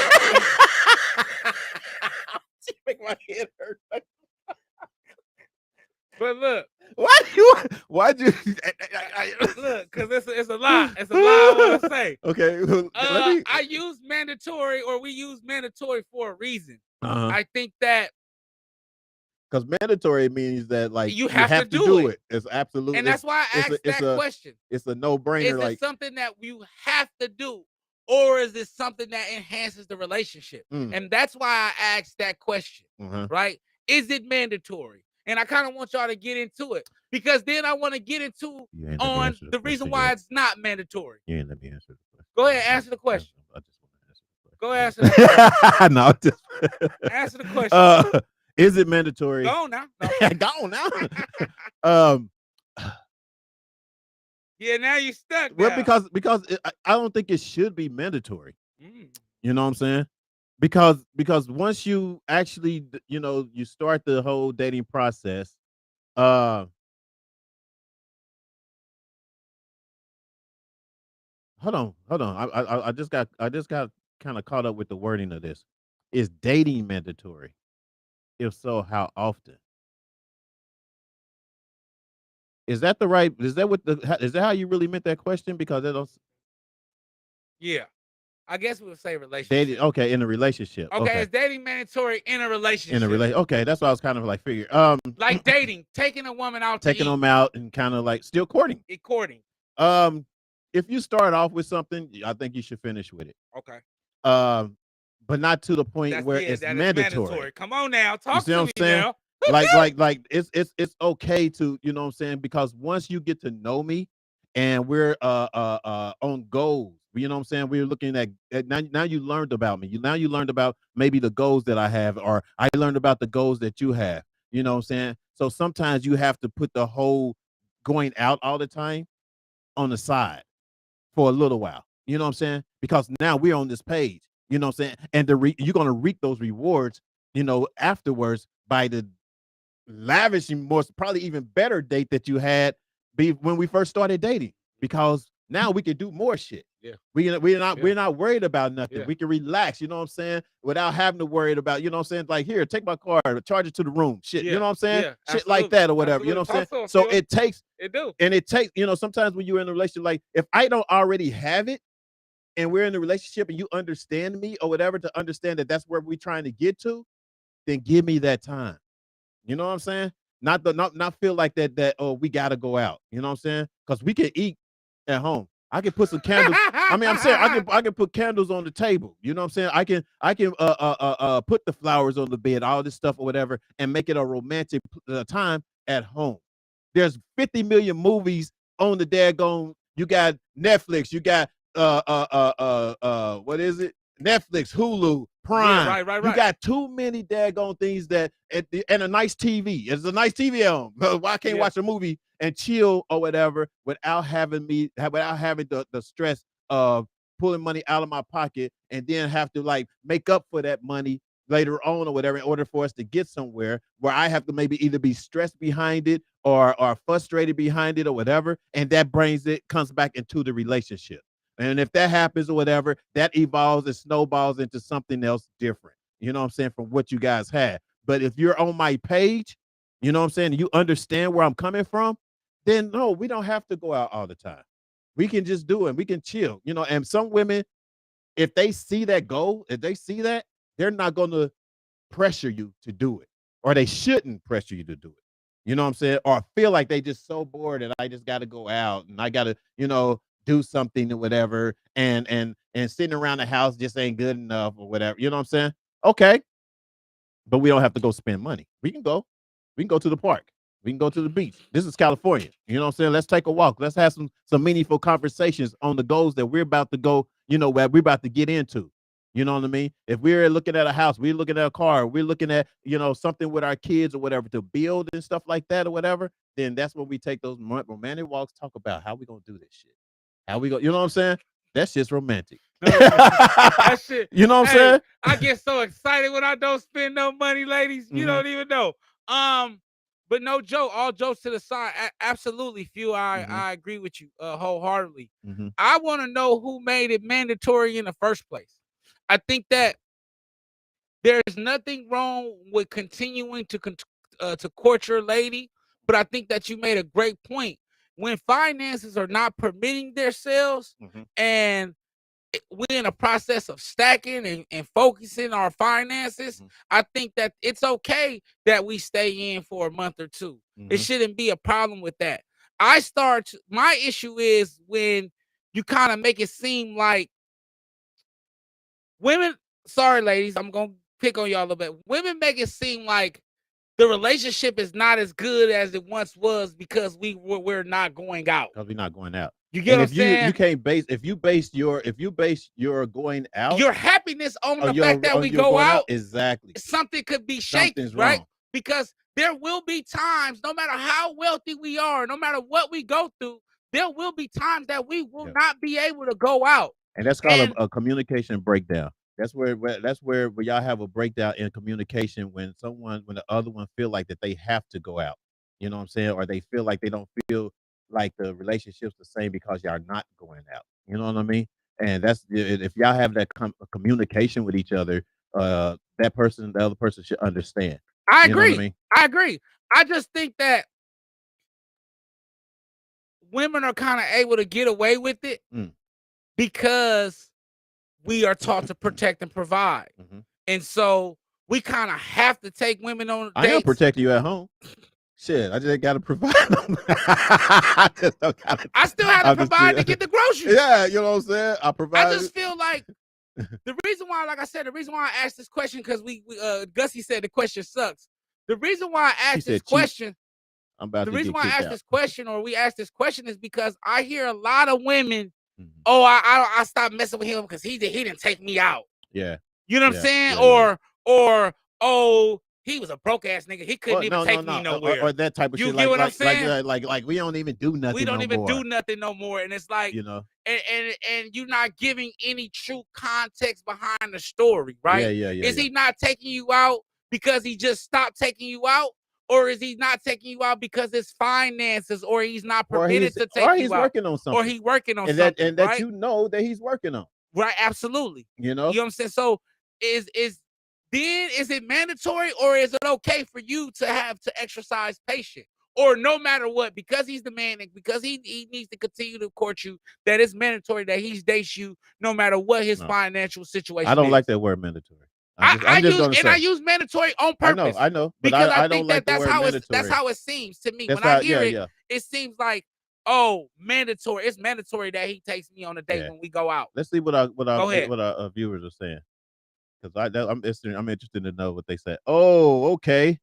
She make my head hurt. but look, Why'd you look, cause it's a lot. It's a lot I want to say. Okay, well, let me. I use mandatory, or we use mandatory for a reason. Uh-huh. I think that Because mandatory means that like you have to do do it. It's absolutely, And that's why I asked that question. It's a no brainer. Is it Like something that you have to do, or is it something that enhances the relationship? And that's why I asked that question, right? Is it mandatory? And I kind of want y'all to get into it, because then I want to get into on the reason why it's not mandatory. You ain't let me answer the question. Go ahead, answer the question. I just want to answer the question. Go ahead, answer the question. No, just Answer the question. Is it mandatory? Go on now. Go on now. Yeah, now you stuck. Well, now. because I don't think it should be mandatory. You know what I'm saying? Because once you actually, you start the whole dating process, hold on. I just got kind of caught up with the wording of this. Is dating mandatory? If so, how often? Is that is that how you really meant that question? Because they don't. Yeah. I guess we would say relationship. Dating, okay, in a relationship. Okay, is dating mandatory in a relationship? In a relationship. Okay, that's what I was kind of like figuring. Like dating, taking a woman out, taking them out, and kind of like still courting. Courting. If you start off with something, I think you should finish with it. Okay. But not to the point where it's mandatory. Come on now, talk to me now. like it's okay to, you know what I'm saying, because once you get to know me and we're on goals, you know what I'm saying, we're looking at now you learned about me. Now you learned about maybe the goals that I have, or I learned about the goals that you have. You know what I'm saying? So sometimes you have to put the whole going out all the time on the side for a little while. You know what I'm saying? Because now we're on this page. You know what I'm saying? And you're gonna reap those rewards, afterwards by the lavish and more probably even better date that you had when we first started dating, because now we can do more shit. Yeah. We're not worried about nothing. Yeah. We can relax, you know what I'm saying, without having to worry about, you know what I'm saying, like, here, take my car, charge it to the room. Shit, you know what I'm saying? Yeah, shit like that or whatever. You know what I'm saying? So it takes sometimes when you're in a relationship, like if I don't already have it and we're in a relationship and you understand me or whatever, to understand that that's where we're trying to get to, then give me that time. You know what I'm saying? Not feel like that oh, we gotta go out. You know what I'm saying? Because we can eat at home. I can put some candles. I mean, I'm saying I can put candles on the table. You know what I'm saying? I can put the flowers on the bed, all this stuff or whatever, and make it a romantic time at home. There's 50 million movies on the daggone. You got Netflix. You got what is it? Netflix, Hulu, Prime. Yeah, right. You got too many daggone things and a nice TV. It's a nice TV at home. Why can't watch a movie and chill or whatever without having the stress of pulling money out of my pocket and then have to like make up for that money later on or whatever in order for us to get somewhere where I have to maybe either be stressed behind it or frustrated behind it or whatever, and that comes back into the relationship. And if that happens or whatever, that evolves and snowballs into something else different. You know what I'm saying? From what you guys had. But if you're on my page, you know what I'm saying, you understand where I'm coming from, then no, we don't have to go out all the time. We can just do it. We can chill. And some women, if they see that goal, if they see that, they're not going to pressure you to do it, or they shouldn't pressure you to do it. You know what I'm saying? Or feel like they just so bored and I just got to go out and I got to, do something or whatever, and sitting around the house just ain't good enough or whatever. You know what I'm saying? Okay. But we don't have to go spend money. We can go to the park. We can go to the beach. This is California. You know what I'm saying? Let's take a walk. Let's have some meaningful conversations on the goals that we're about to go, where we're about to get into. You know what I mean? If we're looking at a house, we're looking at a car, we're looking at, something with our kids or whatever to build and stuff like that or whatever, then that's when we take those romantic walks, talk about how we going to do this shit. How we go, you know what I'm saying? That's just romantic. That shit. You know what I'm Hey, saying? I get so excited when I don't spend no money, ladies. You don't even know. But no joke, all jokes to the side. Absolutely, Few. I agree with you wholeheartedly. I want to know who made it mandatory in the first place. I think that there's nothing wrong with continuing to court your lady, but I think that you made a great point. When finances are not permitting themselves, and we're in a process of stacking and focusing our finances, I think that it's okay that we stay in for a month or two. It shouldn't be a problem with that. My issue is when you kind of make it seem like women, sorry ladies, I'm going to pick on y'all a little bit. Women make it seem like the relationship is not as good as it once was because we're not going out. Because we're not going out. You get what I'm saying? You can't base if you base your going out, your happiness on the fact that we go out, exactly. Something could be shaky, Something's right? wrong. Because there will be times, no matter how wealthy we are, no matter what we go through, there will be times that we will not be able to go out. And that's called a communication breakdown. That's where y'all have a breakdown in communication when the other one feel like that they have to go out. You know what I'm saying? Or they feel like they don't feel like the relationship's the same because y'all not going out. You know what I mean? And that's if y'all have that communication with each other, the other person should understand. I You know agree. what I mean? I agree. I just think that women are kind of able to get away with it because we are taught to protect and provide. And so we kind of have to take women on dates. I am protecting you at home. Shit, I just got to provide them. I still have to provide to get the groceries. Yeah, you know what I'm saying? I provide. I just feel like the reason why, like I said, the reason why I asked this question, because Gussie said the question sucks. The reason why I asked this question, this question, or we asked this question, is because I hear a lot of women, I stopped messing with him because he didn't take me out. Yeah. You know what I'm saying? Or oh, he was a broke ass nigga. He couldn't even take me nowhere. Or that type of shit. You get what I'm saying? Like we don't even do nothing. We don't even do nothing no more. And it's like, and you're not giving any true context behind the story, right? Yeah. Is he not taking you out because he just stopped taking you out? Or is he not taking you out because his finances, or he's not permitted to take you out? Or he's working on something. Or he's working on something. And that you know that he's working on. Right, absolutely. You know what I'm saying? So is it mandatory, or is it okay for you to exercise patience? Or no matter what, because he's the man and because he needs to continue to court you, that it's mandatory that he dates you no matter what his financial situation is. I don't like that word mandatory. I use mandatory on purpose. I know, but because I think don't like that's how that's how it seems to me. When I hear it, it seems like, oh, mandatory. It's mandatory that he takes me on a date when we go out. Let's see what our viewers are saying, because I'm interested to know what they say. Oh, okay.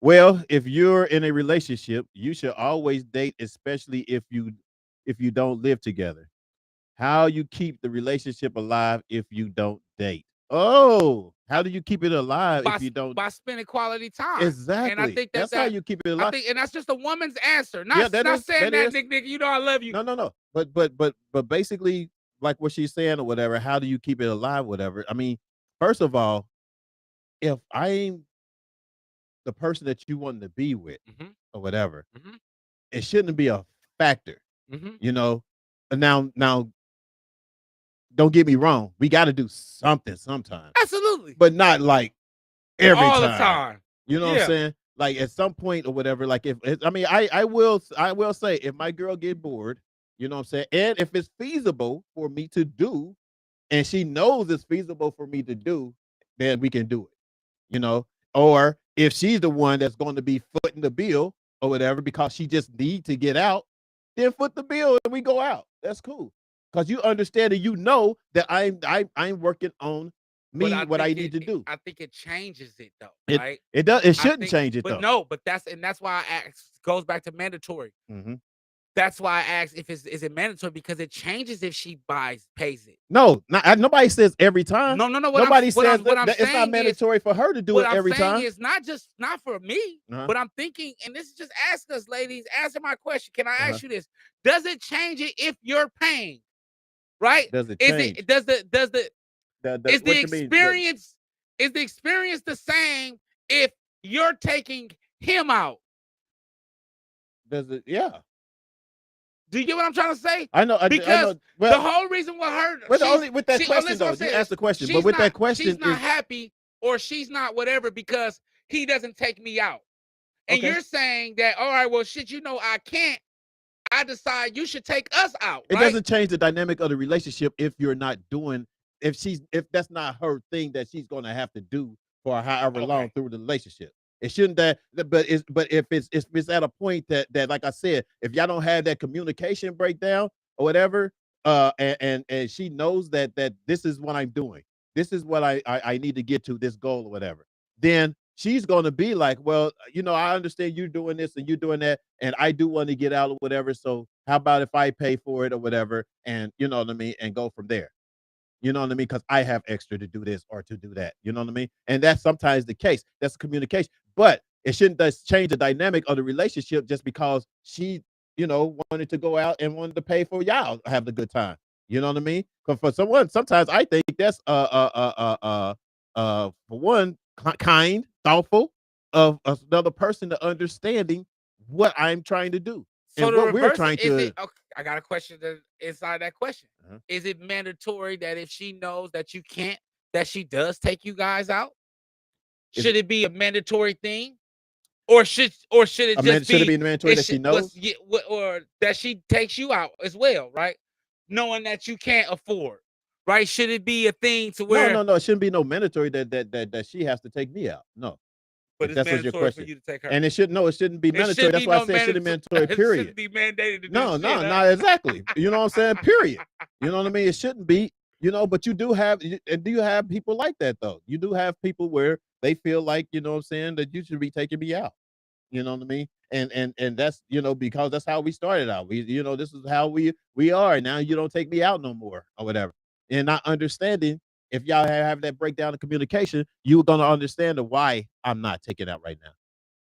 Well, if you're in a relationship, you should always date, especially if you don't live together. How you keep the relationship alive if you don't date? Oh, how do you keep it alive if you don't? By spending quality time. Exactly. And I think that's how you keep it alive. And that's just a woman's answer. Not saying that, nigga, you know I love you. No. But basically, like what she's saying or whatever, how do you keep it alive, whatever? I mean, first of all, if I ain't the person that you want to be with or whatever, it shouldn't be a factor. You know? Now don't get me wrong. We got to do something sometimes. Absolutely. But not like every all time. The time. You know what I'm saying? Like at some point or whatever, like I will say if my girl get bored, you know what I'm saying? And if it's feasible for me to do, and she knows it's feasible for me to do, then we can do it. You know? Or if she's the one that's going to be footing the bill or whatever because she just need to get out, then foot the bill and we go out. That's cool. Because you understand and you know that I'm working on But I what I think need to do. I think it changes it though, It right? it does. It I shouldn't think, change it but though. no, but that's why I asked. Goes back to mandatory. hmm That's why I asked if is it mandatory because it changes if she pays it. No, nobody says every time. No, no, no. Nobody says What I'm that it's not saying is mandatory for her to do what it I'm every saying time. is not for me, Uh-huh. but I'm thinking, and this is just ask us, ladies, answer my question. Can I Uh-huh. ask you this? Does it change it if you're paying? Right? Does it Is change? it does the is the What you mean? experience is the experience the same if you're taking him out? Does it? Yeah. Do you get what I'm trying to say? I know. I Because know. Well, the whole reason with her, but only with that question listen, though. You asked the question, but with that question, she's not happy or she's not whatever because he doesn't take me out. And Okay. you're saying that, all right, well, shit, I can't. I decide you should take us out. it Right? doesn't change the dynamic of the relationship if you're not doing. If that's not her thing that she's going to have to do for however long through the relationship. It shouldn't but if it's at a point that like I said, if y'all don't have that communication breakdown or whatever, and she knows that this is what I'm doing, this is what I need to get to this goal or whatever, then she's going to be like, well, I understand you doing this and you doing that, and I do want to get out or whatever. So how about if I pay for it or whatever, and you know what I mean, and go from there. You know what I mean? Because I have extra to do this or to do that. You know what I mean? And that's sometimes the case. That's communication. But it shouldn't just change the dynamic of the relationship just because she, wanted to go out and wanted to pay for y'all having a good time. You know what I mean? Because for someone, sometimes I think that's for one, kind, thoughtful of another person to understanding what I'm trying to do So and the what we're reverse trying is to. it? Okay, I got a question inside that question. Uh-huh. Is it mandatory that if she knows that you can't, that she does take you guys out? Should it be a mandatory thing, or should it just Should it be be mandatory that she knows? or that she takes you out as well, right? Knowing that you can't afford, right? Should it be a thing to where? No. It shouldn't be no mandatory that she has to take me out. No, But if it's that's what your mandatory for question. you to take her. And it shouldn't be It mandatory. should That's be why I no said it shouldn't be mandatory. mandatory. It Period. shouldn't be mandated to do No, shit, no, huh? not exactly. You know what I'm saying? Period. You know what I mean? It shouldn't be. But you do have. And do you have people like that though? You do have people where they feel like what I'm saying, that you should be taking me out. You know what I mean? And that's because that's how we started out. We this is how we are. Now you don't take me out no more or whatever. And not understanding, if y'all have that breakdown of communication, you're gonna understand the why I'm not taking out right now.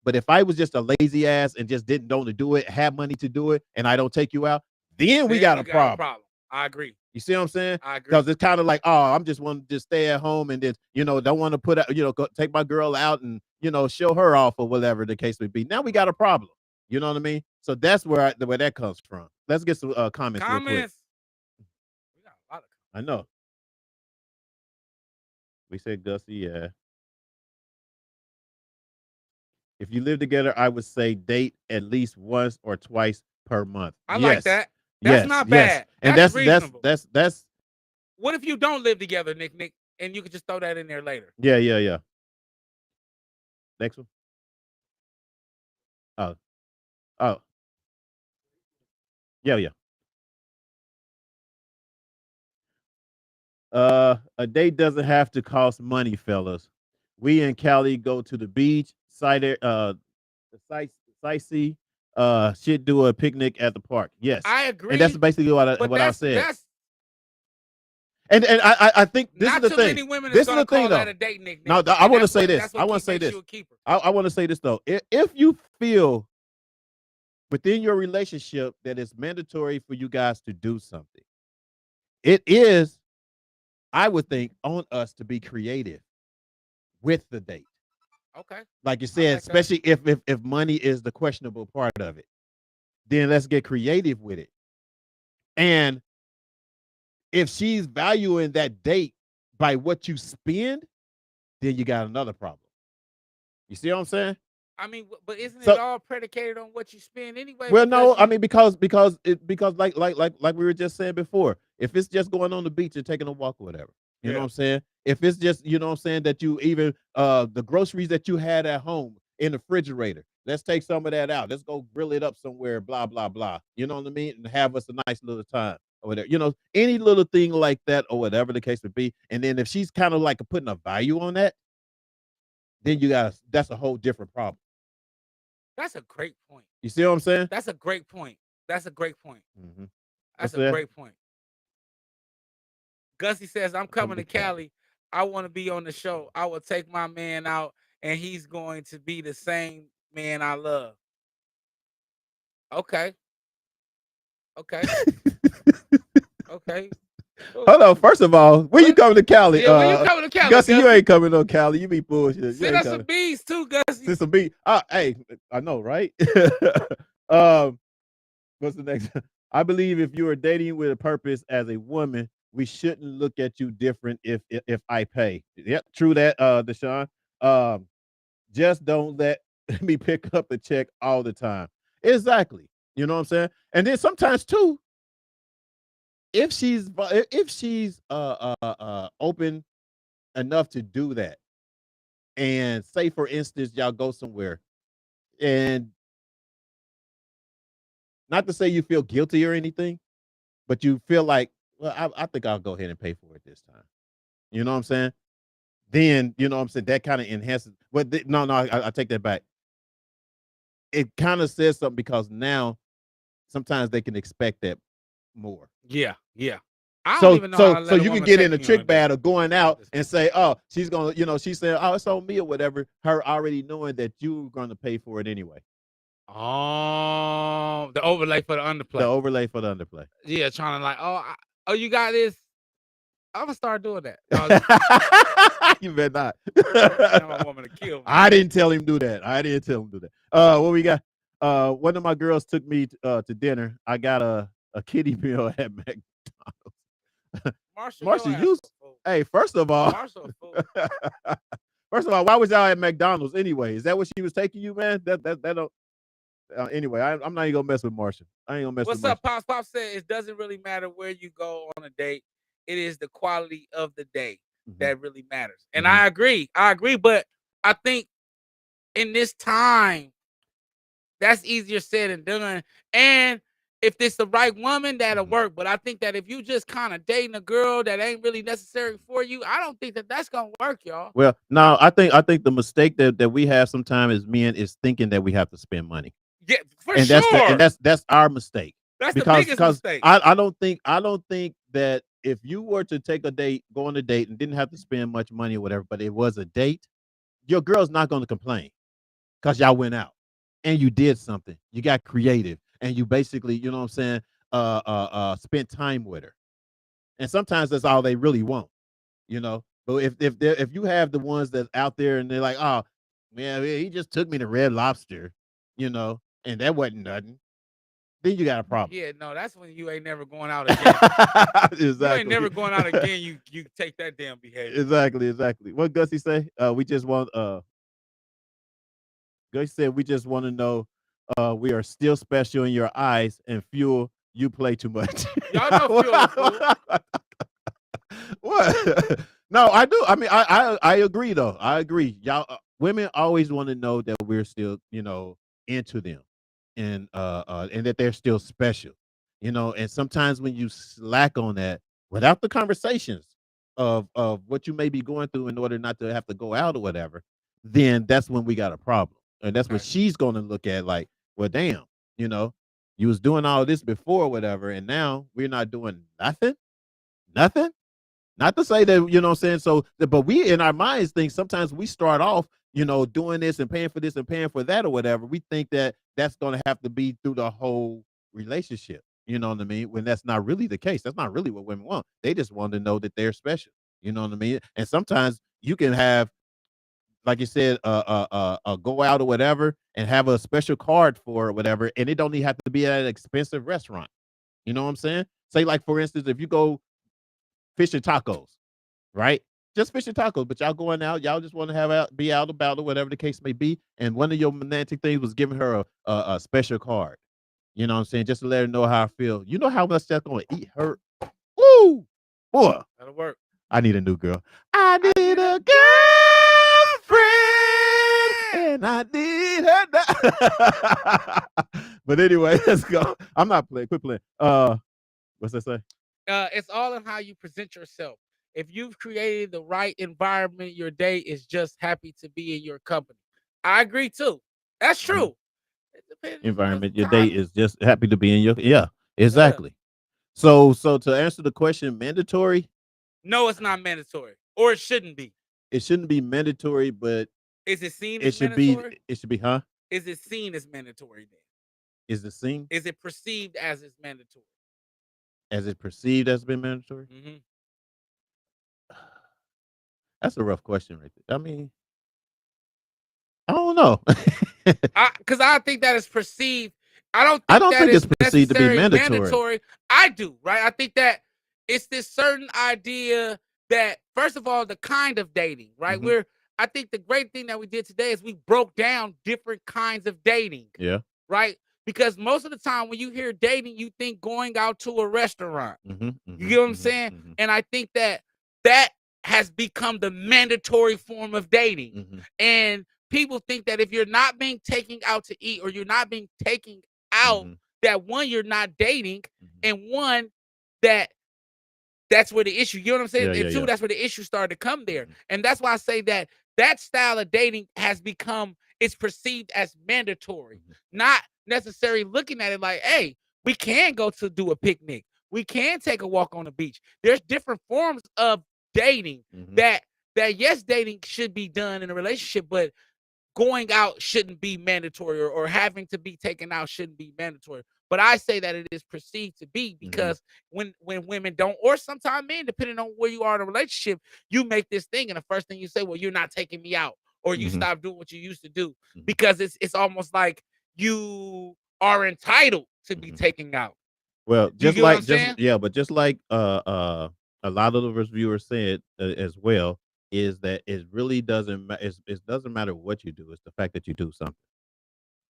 But if I was just a lazy ass and just didn't know to do it, have money to do it, and I don't take you out, then we got a problem. I agree. You see what I'm saying? I agree. Because it's kind of like, oh, I'm just want to just stay at home and then, don't want to put out, take my girl out and, show her off or whatever the case may be. Now we got a problem. You know what I mean? So that's where that comes from. Let's get some comments real quick. We got a lot of I know. We said Gussie, yeah. If you live together, I would say date at least once or twice per month. I like that. That's Yes, not yes. bad. And That's that's reasonable. that's What if you don't live together, Nick, and you could just throw that in there later? yeah. Next one. Oh. Yeah. A date doesn't have to cost money, fellas. We in Cali go to the beach, the sightsee, should do a picnic at the park. Yes. I agree. And that's basically what I said. That's And I think this not is the too thing. many women This is is gonna the thing, call that though. a date, Nick. No, I want to say this. I want to say this. I want to say this though. If you feel within your relationship that it's mandatory for you guys to do something, it is, I would think, on us to be creative with the date. Okay. Like you said, like especially if money is the questionable part of it, then let's get creative with it. And if she's valuing that date by what you spend, then you got another problem. You see what I'm saying? I mean, but isn't So- it all predicated on what you spend anyway? Well, no, Because I mean because like we were just saying before, if it's just going on the beach and taking a walk or whatever, you know Yeah. what I'm saying? If it's just, you know what I'm saying, that you even the groceries that you had at home in the refrigerator, let's take some of that out. Let's go grill it up somewhere, blah blah blah. You know what I mean? And have us a nice little time. or whatever, any little thing like that or whatever the case may be. And then if she's kind of like putting a value on that, then that's a whole different problem. That's a great point. You see what I'm saying? That's a great point. That's a great point. Mm-hmm. That's a great point. Gussie says, I'm coming to Cali. I want to be on the show. I will take my man out, and he's going to be the same man I love. Okay. Okay. Okay. Hold on. First of all, when you coming to Cali? Yeah, when you coming to Cali, Gussie, you ain't coming to Cali. You be bullshit. Send us some bees too, Gussie. Send some bees. Hey, I know, right? What's the next? I believe if you are dating with a purpose as a woman, we shouldn't look at you different if I pay. Yep, true that, Deshaun. Just don't let me pick up the check all the time. Exactly. You know what I'm saying? And then sometimes too, if she's open enough to do that, and say for instance y'all go somewhere, and not to say you feel guilty or anything, but you feel like, well, I think I'll go ahead and pay for it this time. You know what I'm saying? Then you know what I'm saying, that kind of enhances. But no, I take that back. It kind of says something because now sometimes they can expect that more. Yeah. I don't even know how to let so a you can woman get take in a me trick on bag of going out and say, oh, she's gonna, she said, oh, it's on me or whatever. Her already knowing that you're gonna pay for it anyway. The overlay for the underplay. The overlay for the underplay. Yeah, trying to like, oh, you got this. I'm gonna start doing that. No, you better not. I'm a woman to kill me. I didn't tell him do that. What we got? One of my girls took me to dinner. I got a kiddie meal at McDonald's. Marshall, hey, first of all, why was y'all at McDonald's anyway? Is that what she was taking you, man? That don't. Anyway, I'm not even gonna mess with Marshall. I ain't gonna mess with Marshall. What's up, Pops? Pop said it doesn't really matter where you go on a date. It is the quality of the day that really matters. And I agree. But I think in this time, that's easier said than done. And if it's the right woman, that'll work. But I think that if you just kind of dating a girl that ain't really necessary for you, I don't think that that's gonna work, y'all. Well, no, I think the mistake that we have sometimes as men is thinking that we have to spend money. Yeah, for sure. That's our mistake. That's the biggest mistake. I don't think that if you were to take a date, go on a date, and didn't have to spend much money or whatever, but it was a date, your girl's not going to complain because y'all went out and you did something. You got creative and you basically, you know what I'm saying, spent time with her. And sometimes that's all they really want, But if you have the ones that's out there and they're like, oh man, he just took me to Red Lobster, and that wasn't nothing, then you got a problem. Yeah, no, that's when you ain't never going out again. Exactly. You ain't never going out again. You take that damn behavior. Exactly. What Gussie say? We just want. Gussie said we just want to know, we are still special in your eyes, and Fuel, you play too much. Y'all know Fuel. What? No, I do. I mean, I agree though. I agree. Y'all, women always want to know that we're still, into them. And that they're still special, and sometimes when you slack on that without the conversations of what you may be going through in order not to have to go out or whatever, then that's when we got a problem. And that's what she's going to look at like, well, damn, you was doing all this before or whatever, and now we're not doing nothing. Not to say that, you know what I'm saying? So, but we in our minds think sometimes we start off, doing this and paying for this and paying for that or whatever. We think that that's going to have to be through the whole relationship. You know what I mean? When that's not really the case. That's not really what women want. They just want to know that they're special. You know what I mean? And sometimes you can have, like you said, go out or whatever and have a special card for it, whatever. And it don't even have to be at an expensive restaurant. You know what I'm saying? Say like, for instance, if you go fish and tacos, right? Just fish and tacos, but y'all going out, y'all just want to be out about or whatever the case may be. And one of your romantic things was giving her a special card. You know what I'm saying? Just to let her know how I feel. You know how much that's going to eat her. Woo! Boy. That'll work. I need a new girl. I need a girlfriend. And I need her. But anyway, let's go. I'm not playing. Quit playing. What's that say? It's all in how you present yourself. If you've created the right environment, your day is just happy to be in your company. I agree too. That's true. It depends on Environment. the Your day time. is just happy to be in your exactly. So to answer the question, mandatory, No, it's not mandatory, or it shouldn't be. it shouldn't be mandatory, but Is it seen it as should be mandatory? huh? Is it seen as mandatory then? Is the scene Is it perceived as it's mandatory? as it perceived as being mandatory? Mm-hmm. That's a rough question right there. I mean, I don't know. Because I think that is perceived. I don't I think don't that think is it's perceived to be necessarily mandatory. I do, right? I think that it's this certain idea that, first of all, the kind of dating, right? Mhm. I think the great thing that we did today is we broke down different kinds of dating, Yeah. right? Because most of the time when you hear dating, you think going out to a restaurant. You get what I'm saying? And I think that has become the mandatory form of dating. And people think that if you're not being taken out to eat or you're not being taken out, that one, you're not dating, and one, that's where the issue, you know what I'm saying? Yeah, And two, yeah. that's where the issue started to come there. And that's why I say that style of dating has become, it's perceived as mandatory, not necessarily looking at it like, hey, we can go to do a picnic. We can take a walk on the beach. There's different forms of dating that yes, dating should be done in a relationship, but going out shouldn't be mandatory, or having to be taken out shouldn't be mandatory. But I say that it is perceived to be because when women don't, or sometimes men, depending on where you are in a relationship, you make this thing, and the first thing you say, well, you're not taking me out, or you stop doing what you used to do, because it's almost like you are entitled to be taken out. Well, You get what I'm saying? but just like a lot of the reviewers said as well, is that it really doesn't it doesn't matter what you do. It's the fact that you do something.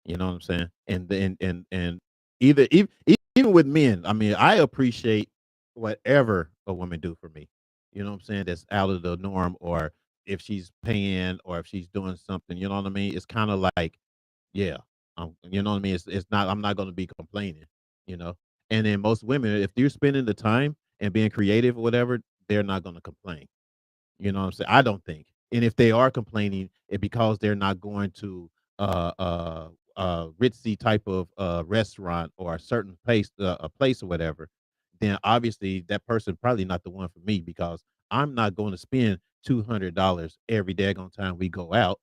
You know what I'm saying? And then and either even with men, I mean, I appreciate whatever a woman do for me. You know what I'm saying? That's out of the norm, or if she's paying, or if she's doing something. You know what I mean? It's kind of like, yeah, you know what I mean. It's not. I'm not going to be complaining. You know. And then most women, if you're spending the time and being creative or whatever, they're not going to complain. You know what I'm saying? I don't think. And if they are complaining, it because they're not going to uh uh ritzy type of restaurant or a certain place, a place or whatever, then obviously that person probably not the one for me, because I'm not going to spend $200 every daggone time we go out,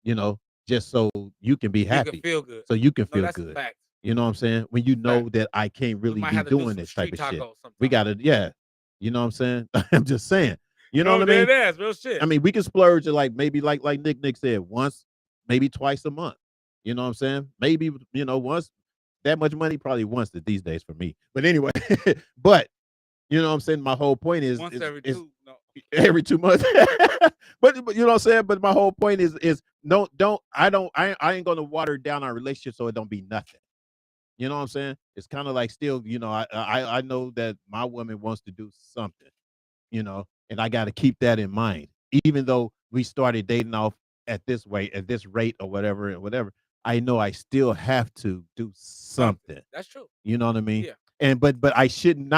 you know, just so you can be You can happy. feel good. So you can No, feel that's a good. fact. You know what I'm saying? When you know that I can't We really might be have to do doing some this type street of shit. tacos We sometime. gotta, yeah. You know what I'm saying? I'm just saying. You know No, what I mean? dead ass, real shit. I mean, we can splurge at like maybe like Nick said, once, maybe twice a month. You know what I'm saying? Maybe, once. That much money probably once these days for me. But anyway, but you know what I'm saying? My whole point is Once every is 2, no. every 2 months. but you know what I'm saying? But my whole point is I ain't gonna water down our relationship so it don't be nothing. You know what I'm saying? It's kind of like still, I know that my woman wants to do something, and I got to keep that in mind. Even though we started dating off at this way, at this rate, or whatever, I know I still have to do something. That's true. You know what I mean? Yeah. And but I shouldn't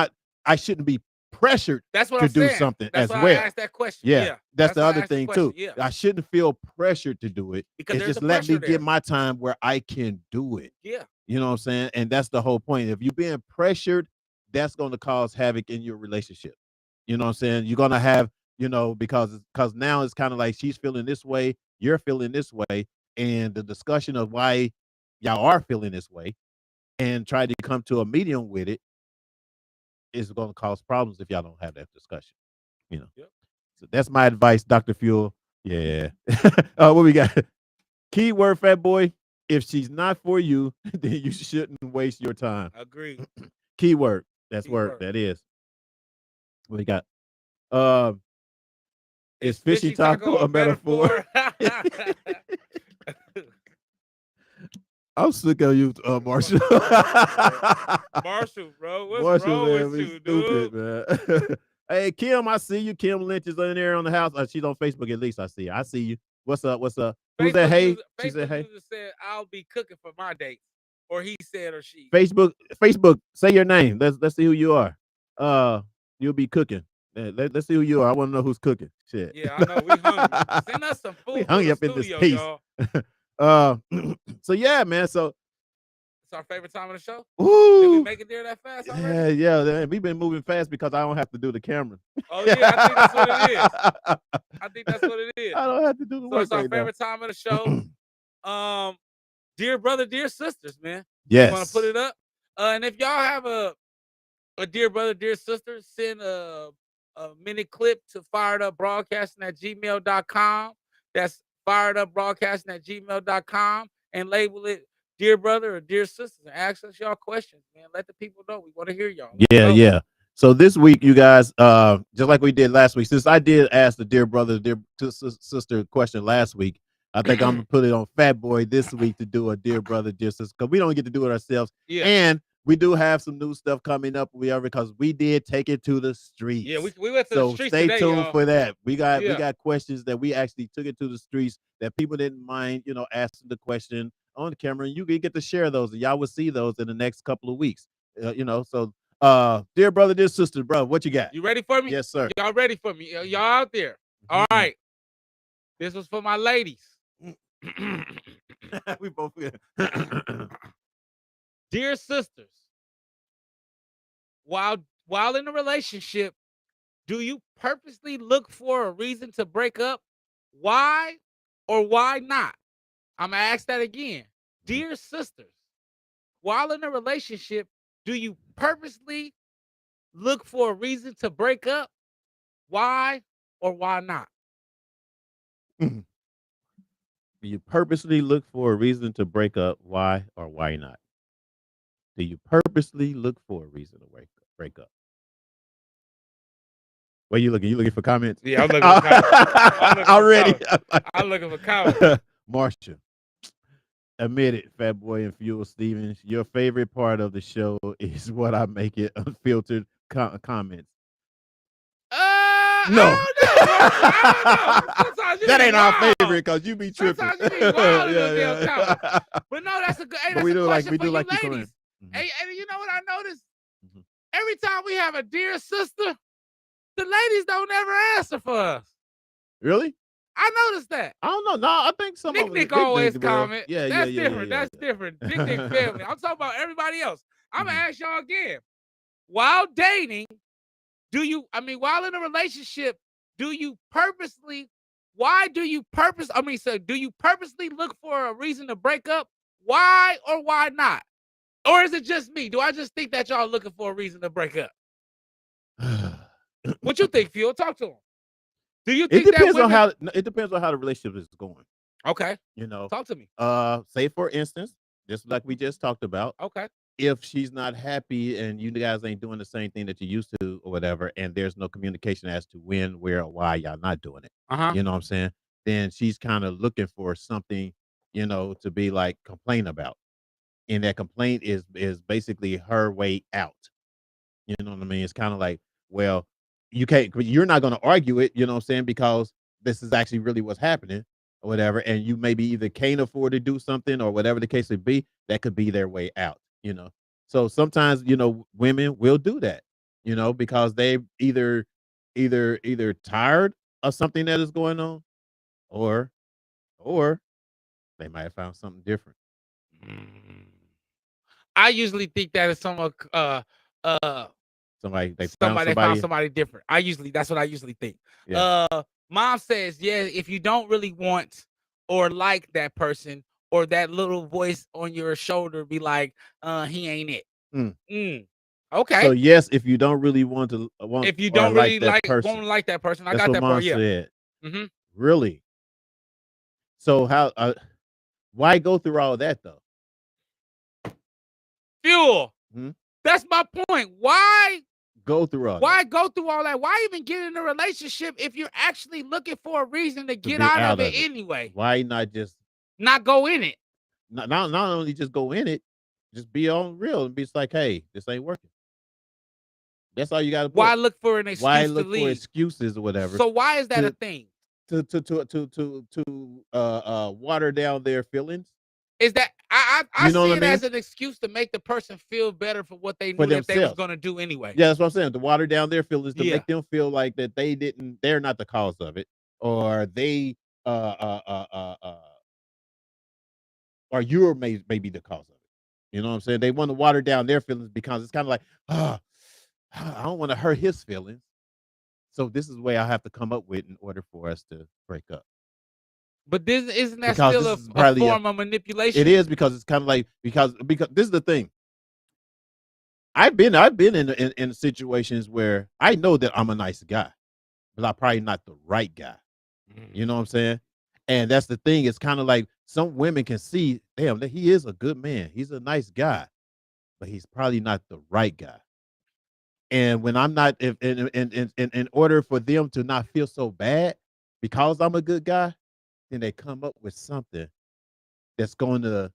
be pressured That's what to I'm do saying. something That's as why well. I asked that question. Yeah, Yeah. that's the why I other asked the thing question. too. Yeah. I shouldn't feel pressured to do it. Because It's there's just a let me pressure there. get my time where I can do it. Yeah. You know what I'm saying? And that's the whole point. If you're being pressured, that's going to cause havoc in your relationship. You know what I'm saying? You're going to have, because now it's kind of like she's feeling this way, you're feeling this way, and the discussion of why y'all are feeling this way and try to come to a medium with it is going to cause problems if y'all don't have that discussion. Yep. So that's my advice, Dr. Fuel. Yeah. What we got? Keyword, fat boy. If she's not for you, then you shouldn't waste your time. Agreed. Keyword. That's Keyword. word. That is. What we got? Is fishy taco a metaphor? I'm sick of you, Marshall. Marshall, bro. What's Marshall, wrong man, with we you, stupid, dude? man. Hey, Kim, I see you. Kim Lynch is in there on the house. She's on Facebook, at least I see her. I see you. What's up? What's up? Who's that? Hey, she said, hey. user said, I'll be cooking for my date. Or he said, or she. Facebook, say your name. Let's see who you are. you'll be cooking. Let's see who you are. I want to know who's cooking. Shit. Yeah, I know. We hungry. Send us some We food for hung the up in this studio, piece. y'all. So yeah, man. So It's our favorite time of the show. Did we woo. make it there that fast already? Yeah. We've been moving fast because I don't have to do the camera. Oh yeah, I think that's what it is. I think that's what it is. I don't have to do the So work it's our right now. favorite time of the show. Dear brother, dear sisters, man. Yes. You want to put it up? And if y'all have a dear brother, dear sister, send a minute clip to firedupbroadcasting@gmail.com. That's firedupbroadcasting@gmail.com and label it dear brother or dear sister and ask us y'all questions, man. Let the people know. We want to hear y'all. Let's go. Yeah. So this week, you guys, just like we did last week, since I did ask the dear brother, dear sister question last week, I think I'm gonna put it on Fat Boy this week to do a dear brother, dear sister, because we don't get to do it ourselves. Yeah. And we do have some new stuff coming up, because we did take it to the streets. Yeah, we went to So the streets stay today, tuned y'all. for that. We got Yeah. questions that we actually took it to the streets that people didn't mind, asking the question on the camera. And you get to share those, and y'all will see those in the next couple of weeks. So dear brother, dear sister, bro, what you got? You ready for me? Yes, sir. Y'all ready for me? Y'all out there? All right. This was for my ladies. We both. Dear sisters, while in a relationship, do you purposely look for a reason to break up? Why or why not? I'm gonna ask that again. Dear sisters, while in a relationship, do you purposely look for a reason to break up? Why or why not? Do you purposely look for a reason to break up? Why or why not? Do you purposely look for a reason to break up? Where you looking? You looking for comments? Yeah, I'm looking for comments. Already. I'm looking for comments. Marcia, admit it, Fat Boy and Fuel Stevens. Your favorite part of the show is what I make it unfiltered comments. No. I don't know. Sometimes you That be ain't our wild. favorite because you be tripping. Sometimes you be wild in those damn comments. But no, that's a good. Hey, But that's we a do like question for you you ladies. comment. Hey, and you know what I noticed? Every time we have a dear sister, the ladies don't ever answer for us. Really? I noticed that. I don't know. No, I think some of them. Nick always comment. Yeah, That's yeah, different. yeah. That's different. Nick family. I'm talking about everybody else. I'm gonna Mhm. ask y'all again. While dating, while in a relationship, do you purposely look for a reason to break up? Why or why not? Or is it just me? Do I just think that y'all looking for a reason to break up? What you think, Phil? Talk to him. Do you think It depends that on women... how the relationship is going. Okay. Talk to me. Say for instance, just like we just talked about, Okay. if she's not happy and you guys ain't doing the same thing that you used to or whatever, and there's no communication as to when, where, or why y'all not doing it, you know what I'm saying? Then she's kind of looking for something, to be like complain about. And that complaint is basically her way out. You know what I mean? It's kind of like, well, you're not going to argue it, you know what I'm saying? Because this is actually really what's happening or whatever. And you maybe either can't afford to do something or whatever the case would be, that could be their way out, So sometimes, women will do that, because they either tired of something that is going on or they might have found something different. I usually think that is somewhat Somebody found somebody different. That's what I usually think. Yeah. Mom says, yeah, if you don't really want or like that person, or that little voice on your shoulder be like, he ain't it. Okay. So yes, if you don't really want if you don't really that person, won't like that person, I that's got what that Mom part. Yeah. said. Mm-hmm. Really? So how? Why go through all that though? Fuel. Hmm? That's my point. Why go through all? Why go through all that? Why even get in a relationship if you're actually looking for a reason to get out of it anyway? Why not just not go in it? Not only just go in it, just be on real and be like, hey, this ain't working. That's all you got to put. Why look for an excuse? Why look for excuses or whatever? So why is that a thing? To water down their feelings? Is that I You know see what I it mean? as an excuse to make the person feel better for what they For knew that they was themselves. gonna do anyway. Yeah, that's what I'm saying. To water down their feelings, to Yeah. make them feel like that they're not the cause of it, or they or you're maybe the cause of it. You know what I'm saying? They want to water down their feelings because it's kind of like, I don't want to hurt his feelings. So this is the way I have to come up with in order for us to break up. But isn't that Because still this is a probably form of manipulation? it is, because it's kind of like, because this is the thing. I've been in situations where I know that I'm a nice guy, but I'm probably not the right guy. You know what I'm saying? And that's the thing. It's kind of like some women can see, damn, that he is a good man. He's a nice guy, but he's probably not the right guy. And when I'm not, if in order for them to not feel so bad because I'm a good guy, then they come up with something that's going to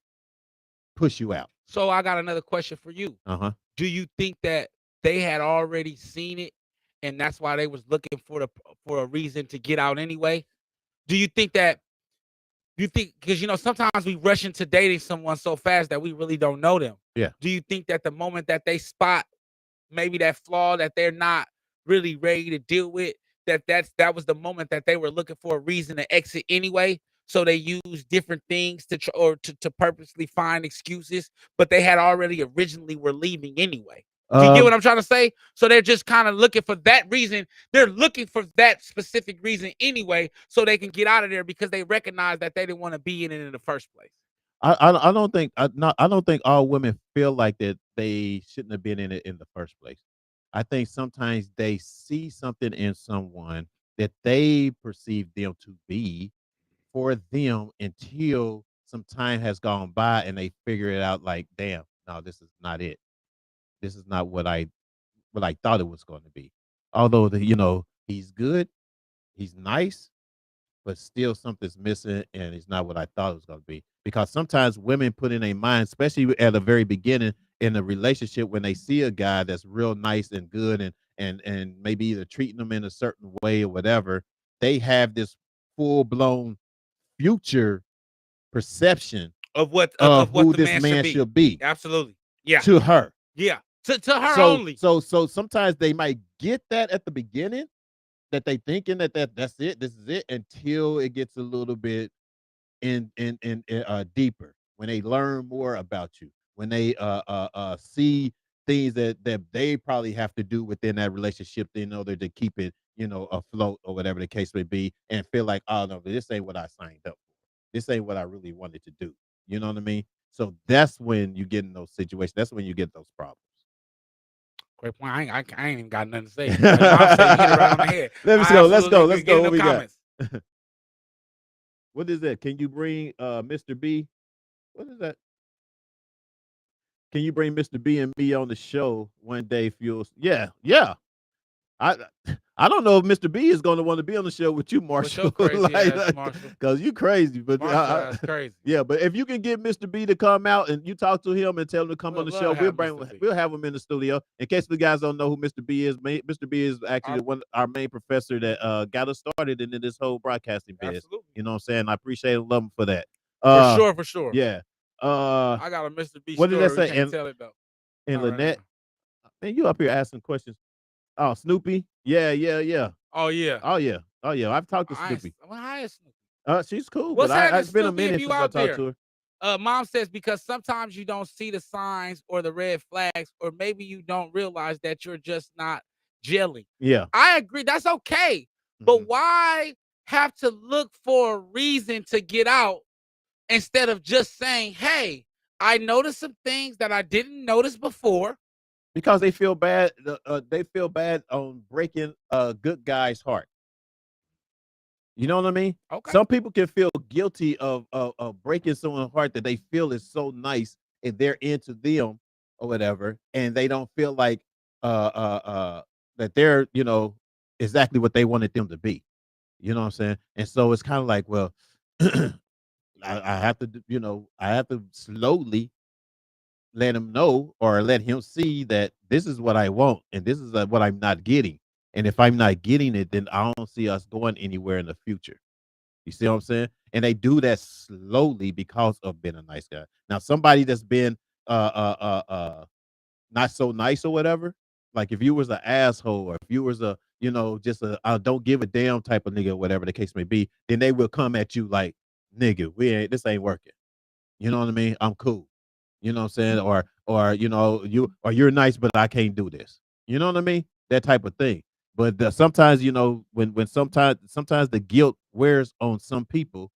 push you out. So I got another question for you. Uh-huh. Do you think that they had already seen it, and that's why they was looking for a reason to get out anyway? Do you think that? Do you think, because sometimes we rush into dating someone so fast that we really don't know them? Yeah. Do you think that the moment that they spot maybe that flaw that they're not really ready to deal with, that was the moment that they were looking for a reason to exit anyway? So they use different things to purposely find excuses, but they had already originally were leaving anyway. Do you get what I'm trying to say? So they're just kind of looking for that reason. They're looking for that specific reason anyway, so they can get out of there because they recognize that they didn't want to be in it in the first place. I don't think I don't think all women feel like that they shouldn't have been in it in the first place. I think sometimes they see something in someone that they perceive them to be for them until some time has gone by and they figure it out like, damn, no, this is not it. This is not what I thought it was going to be. Although he's good, he's nice, but still something's missing and it's not what I thought it was going to be. Because sometimes women put in a mind, especially at the very beginning in a relationship, when they see a guy that's real nice and good and maybe either treating them in a certain way or whatever, they have this full blown future perception Of what who the this man be. should be. Absolutely. Yeah. To her. Yeah. To her only. So sometimes they might get that at the beginning, that they thinking that's it, this is it, until it gets a little bit in deeper, when they learn more about you, when they see things that they probably have to do within that relationship in order to keep it afloat, or whatever the case may be, and feel like, oh no, this ain't what I signed up for, this ain't what I really wanted to do. You know what I mean? So that's when you get in those situations, that's when you get those problems. Great point. I ain't even got nothing to say. Like Mom said, you hit it right on the head. Let's go. Get in What the we comments. got? What is that? Can you bring Mr. B? What is that? Can you bring Mr. B and me on the show one day? Fuels. Yeah. I don't know if Mr. B is going to want to be on the show with you, Marshall. Crazy ass, Marshall. Because you crazy, but That's crazy. Yeah, but if you can get Mr. B to come out and you talk to him and tell him to come on the show, we'll have him in the studio. In case the guys don't know who Mr. B is, Mr. B is actually our main professor that got us started into this whole broadcasting biz. Absolutely. You know what I'm saying? I appreciate and love him for that. For sure. Yeah. I got a Mr. B what story. What did that say? Can't tell it though. And Lynette, man, you up here asking questions. Oh, Snoopy. Yeah. Oh yeah. I've talked to Snoopy. Hi, Snoopy. She's cool, What's but it's been a Snoopy, minute since I talked to her. Mom says, because sometimes you don't see the signs or the red flags, or maybe you don't realize that you're just not gelling. Yeah. I agree. That's okay. But why have to look for a reason to get out instead of just saying, hey, I noticed some things that I didn't notice before? Because they feel bad. They feel bad on breaking a good guy's heart. You know what I mean? Okay. Some people can feel guilty of breaking someone's heart that they feel is so nice and they're into them or whatever, and they don't feel like that they're exactly what they wanted them to be. You know what I'm saying? And so it's kind of like, well, I have to slowly let him know, or let him see that this is what I want and this is what I'm not getting. And if I'm not getting it, then I don't see us going anywhere in the future. You see what I'm saying? and they do that slowly because of being a nice guy. Now, somebody that's been not so nice or whatever, like if you was an asshole or if you was a just a I don't give a damn type of nigga or whatever the case may be, then they will come at you like, nigga, this ain't working. You know what I mean? I'm cool. You know what I'm saying? Or you're nice, but I can't do this. You know what I mean? That type of thing. But sometimes, when sometimes the guilt wears on some people,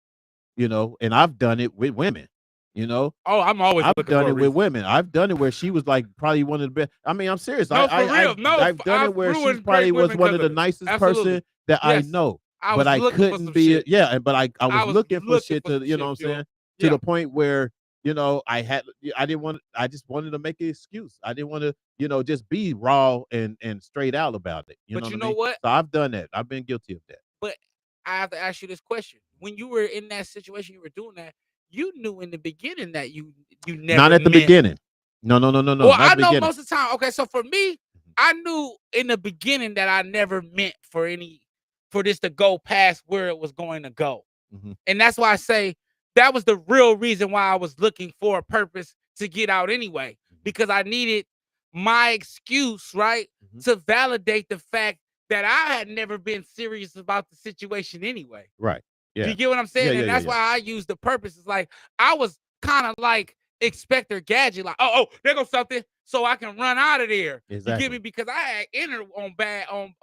and I've done it with women, you know. Oh, I'm always I've looking done for a it with reason. women. I've done it where she was like probably one of the best. I mean, I'm serious. No, for real. No, I've done it I've where she ruined probably great was women one 'cause of of the it. nicest Absolutely. person that I Yes. know. I But was I looking for couldn't some be shit. yeah, but I was looking for looking shit for to, some you know what I'm shit, Fuel. saying? To Yeah. the point where, I didn't want I just wanted to make an excuse. I didn't want to, just be raw and straight out about it. You But know you what I know mean? what? So I've done that. I've been guilty of that. But I have to ask you this question. When you were in that situation, you were doing that, you knew in the beginning that you Not never at the meant. beginning. No, Well, not I the know beginning. most of the time. Okay, so for me, I knew in the beginning that I never meant for this to go past where it was going to go. Mhm. And that's why I say that was the real reason why I was looking for a purpose to get out anyway, because I needed my excuse, right, to validate the fact that I had never been serious about the situation anyway. Right. Do Yeah. you get what I'm Yeah, saying? yeah, And yeah, that's yeah. why I use the purpose. It's like I was kind of like Inspector Gadget, like, oh, there goes something, so I can run out of there. You get me? Exactly. Because I had entered on bad on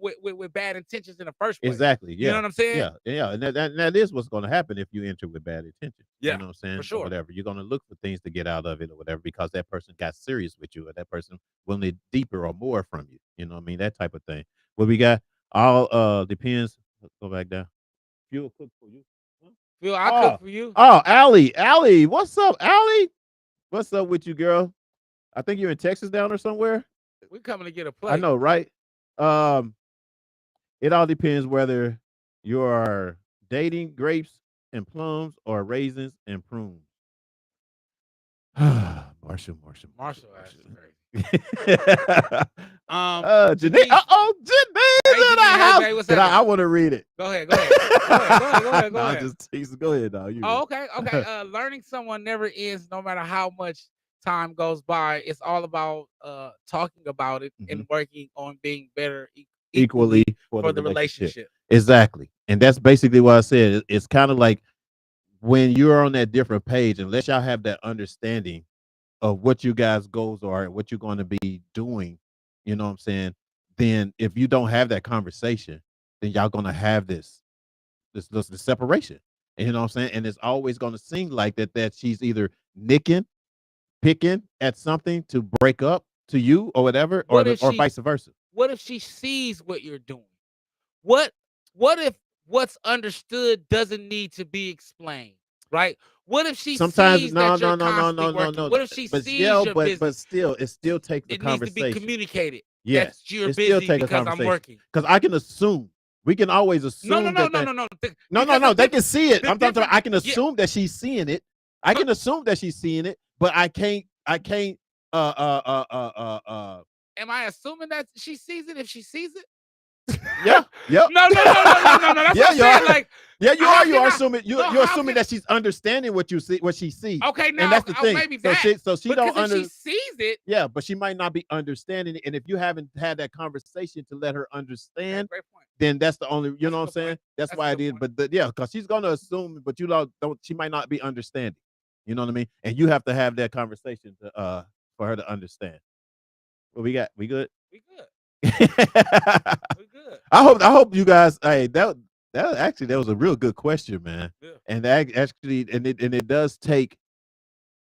with bad intentions in the first place. Exactly. You know Yeah. what I'm saying? Yeah. Yeah. And that is what's going to happen if you enter with bad intentions. You Yeah, know what I'm for saying? Or sure. whatever. You're going to look for things to get out of it or whatever because that person got serious with you or that person wanted deeper or more from you. You know what I mean? That type of thing. What we got all depends. Let's go back down. Fuel cook for you. Huh? Phil, I cook for you. Allie, what's up, Allie? What's up with you, girl? I think you're in Texas down or somewhere. We coming to get a I plate. know, right? Um, it all depends whether you are dating grapes and plums or raisins and prunes. Marshall. Marshall ass is crazy. Janae. Janae's in the Hey, house. babe, what's I happening? want to read it. Go ahead. Go ahead. No, I'm just teasing. Go ahead, dog. You Oh, okay. Learning someone never ends, no matter how much time goes by. It's all about talking about it and working on being better equally equally for the relationship. Exactly. And that's basically what I said. It's kind of like when you're on that different page, unless y'all have that understanding of what you guys' goals are and what you're going to be doing, you know what I'm saying? Then if you don't have that conversation, then y'all gonna have this separation. And you know what I'm saying? And it's always gonna seem like that she's either picking at something to break up to you or whatever, or vice versa. What if she sees what you're doing? What if what's understood doesn't need to be explained? Right? What if she Sometimes sees that you're constantly working? What if she But sees still, your but business? still, it still takes the It needs to be conversation. communicated. Yes, That you're it still busy takes a because I'm conversation. working. Because I can assume. We can always assume No. No. They can see it. I'm talking about I can Yeah. assume that she's seeing it. I can assume that she's seeing it, but I can't Am I assuming that she sees it if she sees it? Yeah. Yep. No. That's Yeah, what I'm you saying. are. Like, Yeah, you how are. can You're I- assuming no, you're how assuming can- that she's understanding what she sees. Okay, now and that's the thing. maybe So that. she Because don't if under. she sees it, Yeah, but she might not be understanding it. And if you haven't had that conversation to let her understand, great point. then that's the only, That's know a what I'm good saying? point. That's That's a why I good did. point. But yeah, because she's gonna assume, but you don't, she might not be understanding. You know what I mean? And you have to have that conversation to for her to understand. What we got? We good? We good. We good. I hope you guys. Hey, that was a real good question, man. Yeah. And actually, and it does take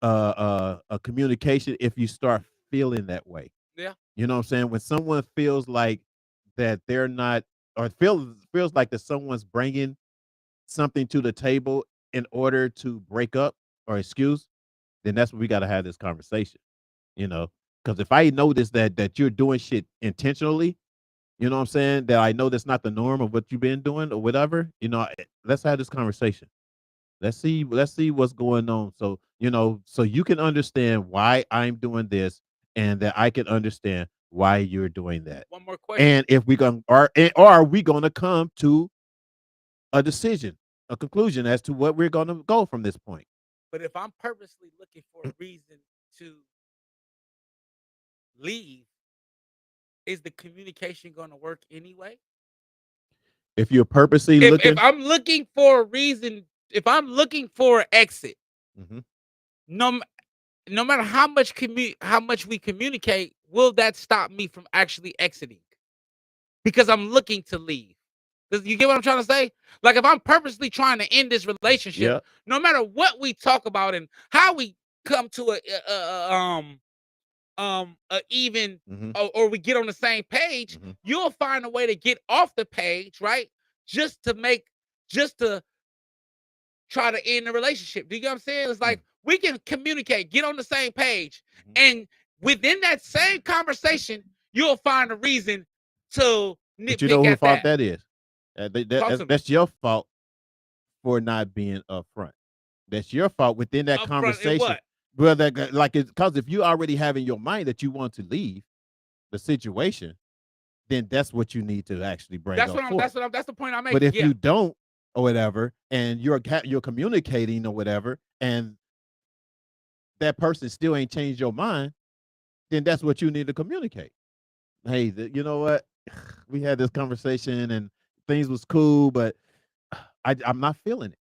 a communication if you start feeling that way. Yeah. You know what I'm saying? When someone feels like that they're not, or feels like that someone's bringing something to the table in order to break up or excuse, then that's when we got to have this conversation. You know, because if I notice that you're doing shit intentionally, you know what I'm saying, that I know that's not the norm of what you've been doing or whatever, let's have this conversation. Let's see what's going on. So, so you can understand why I'm doing this and that I can understand why you're doing that. One more question. And if we going or are we going to come to a decision a conclusion as to what we're going to go from this point. But if I'm purposely looking for a reason to leave, is the communication going to work anyway? If you're purposely looking, If I'm looking for a reason, if I'm looking for an exit, Mhm. no matter how much we communicate, will that stop me from actually exiting? Because I'm looking to leave. You get what I'm trying to say? Like if I'm purposely trying to end this relationship, Yeah. no matter what we talk about and how we come to a even Mhm. or we get on the same page, Mhm. you'll find a way to get off the page, right? Just to try to end the relationship. Do you get what I'm saying? It's like we can communicate, get on the same page, and within that same conversation, you'll find a reason to But you know nitpick who at fault that. that is? Talk to me. That's your fault for not being upfront. That's your fault within that Upfront in conversation. what? Brother, like it's because if you already have in your mind that you want to leave the situation, then that's what you need to actually bring That's up what I'm. forth. That's the point I'm making. But if Yeah. you don't or whatever, and you're communicating or whatever, and that person still ain't changed your mind, then that's what you need to communicate. Hey, you know what? We had this conversation and things was cool, but I'm not feeling it.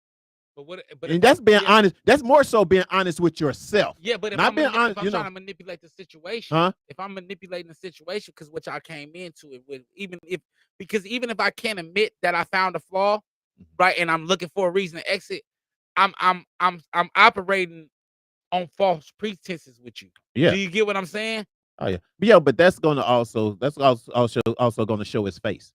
But And if that's I'm being honest. That's more so being honest with yourself. yeah, but if Not I'm being if honest, I'm trying to manipulate the situation, Huh? if I'm manipulating the situation because what y'all came into it with, even if I can't admit that I found a flaw, right, and I'm looking for a reason to exit, I'm operating on false pretenses with you. Yeah. Do you get what I'm saying? Oh yeah. But yeah, but that's also gonna show his face.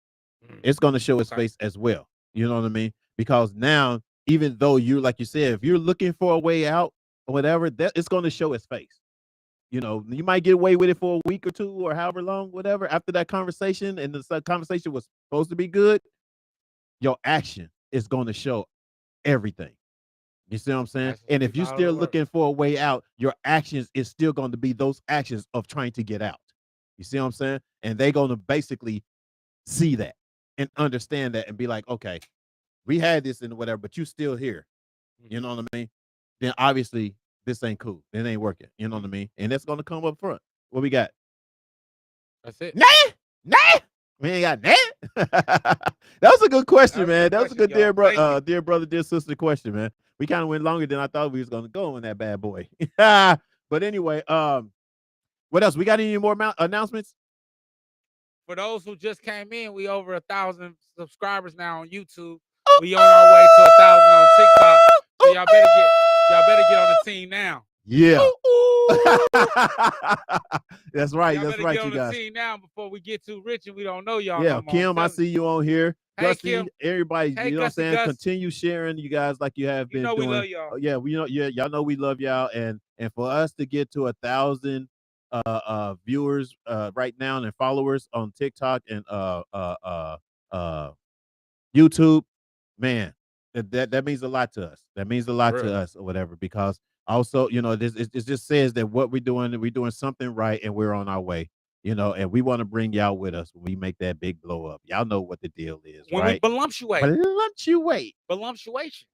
It's gonna show his Okay. face as well. You know what I mean? Because now, even though you like you said, if you're looking for a way out or whatever, that it's gonna show his face. You know, you might get away with it for a week or two or however long, whatever, after that conversation, and the conversation was supposed to be good, your action is gonna show everything. You see what I'm saying? That's And if usually you're how it still works. looking for a way out, your actions is still going to be those actions of trying to get out. You see what I'm saying? And they're going to basically see that and understand that and be like, okay, we had this and whatever, but you still here. You know what I mean? Then obviously this ain't cool. It ain't working. You know what I mean? And that's going to come up front. What we got? That's it. Nah. We ain't got that. That was a good question, man. That was a good dear brother, dear sister question, man. We kind of went longer than I thought we was gonna go on that bad boy. But anyway, what else? We got any more announcements? For those who just came in, we over 1,000 subscribers now on YouTube. We on our way to 1,000 on TikTok. So y'all better get on the team now. Yeah. That's right. Y'all That's better right, get you on the guys. team now before we get too rich and we don't know y'all Yeah, no more. Kim, I see you on here. Hey, Gussie, Kim. everybody, Hey, you know what I'm Gussie saying? Gus. Continue sharing, you guys, like you have been You know doing. we love y'all. Yeah, y'all know we love y'all, and for us to get to 1,000 viewers right now and followers on TikTok and YouTube, man, that means a lot to us. That means a lot to us or whatever, because also, you know, it just says that what we're doing something right and we're on our way, you know, and we want to bring y'all with us when we make that big blow up. Y'all know what the deal is, When right? we voluptuate. Voluptuation,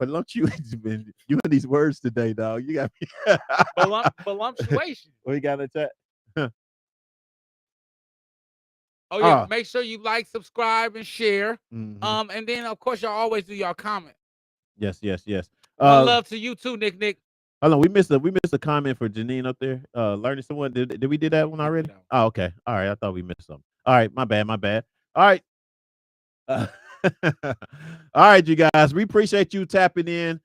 man. You and these words today, dog. You got me. Voluptuation. We got a chat. Oh yeah, make sure you like, subscribe, and share. And then of course y'all always do y'all comment. Yes. One love to you too, Nick. Hold on, we missed a comment for Janine up there. Learning someone. Did we do that one already? Oh, okay. All right. I thought we missed something. All right, my bad. All right. All right, you guys. We appreciate you tapping in.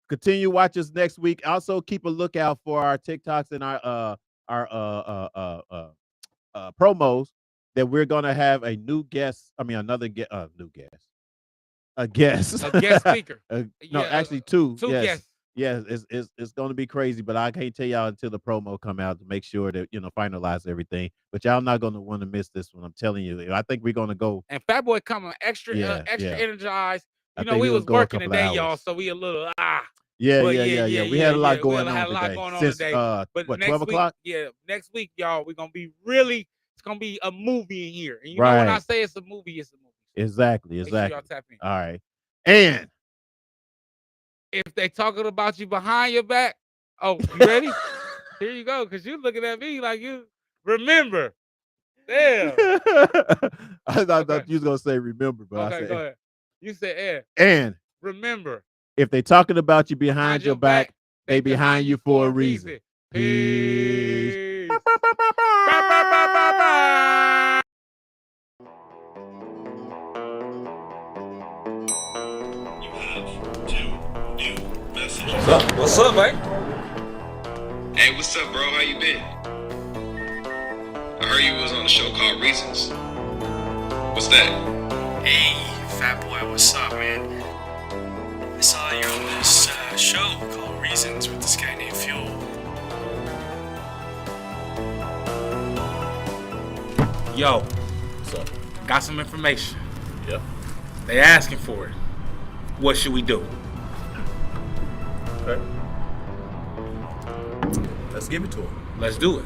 Continue watch us next week. Also, keep a lookout for our TikToks and our promos that we're gonna have a new guest. I mean, another new guest. A guest. A guest speaker. No, actually two. Two Yes. guests. Yes, it's going to be crazy, but I can't tell y'all until the promo come out to make sure that, you know, finalize everything. But y'all not going to want to miss this one. I'm telling you. I think we're going to go. And Fat Boy coming extra energized. You know, we was working today, y'all, so we a little Yeah. We had a lot going on today. Since but what, next 12 o'clock? Next week, y'all, we're gonna be it's gonna be a movie in here. And you know Right. when I say it's a movie, it's a movie. Exactly. Make sure y'all tap in. All right. And if they talking about you behind your back, oh, you ready? Here you go, because you looking at me like you remember. Damn. I thought you was gonna say remember, but I Okay, said go ahead. You said, and remember. if they talking about you behind your back, they behind you for a reason. Peace. Peace. You have 2 new messages. What's up, man? Hey, what's up, bro? How you been? I heard you was on a show called Reasons. What's that? Hey, fat boy, what's up, man? I saw you're on this show called Reasons with this guy named Fuel. Yo, What's up? got some information. Yeah. They asking for it. What should we do? Okay. Let's give it to him. Let's do it.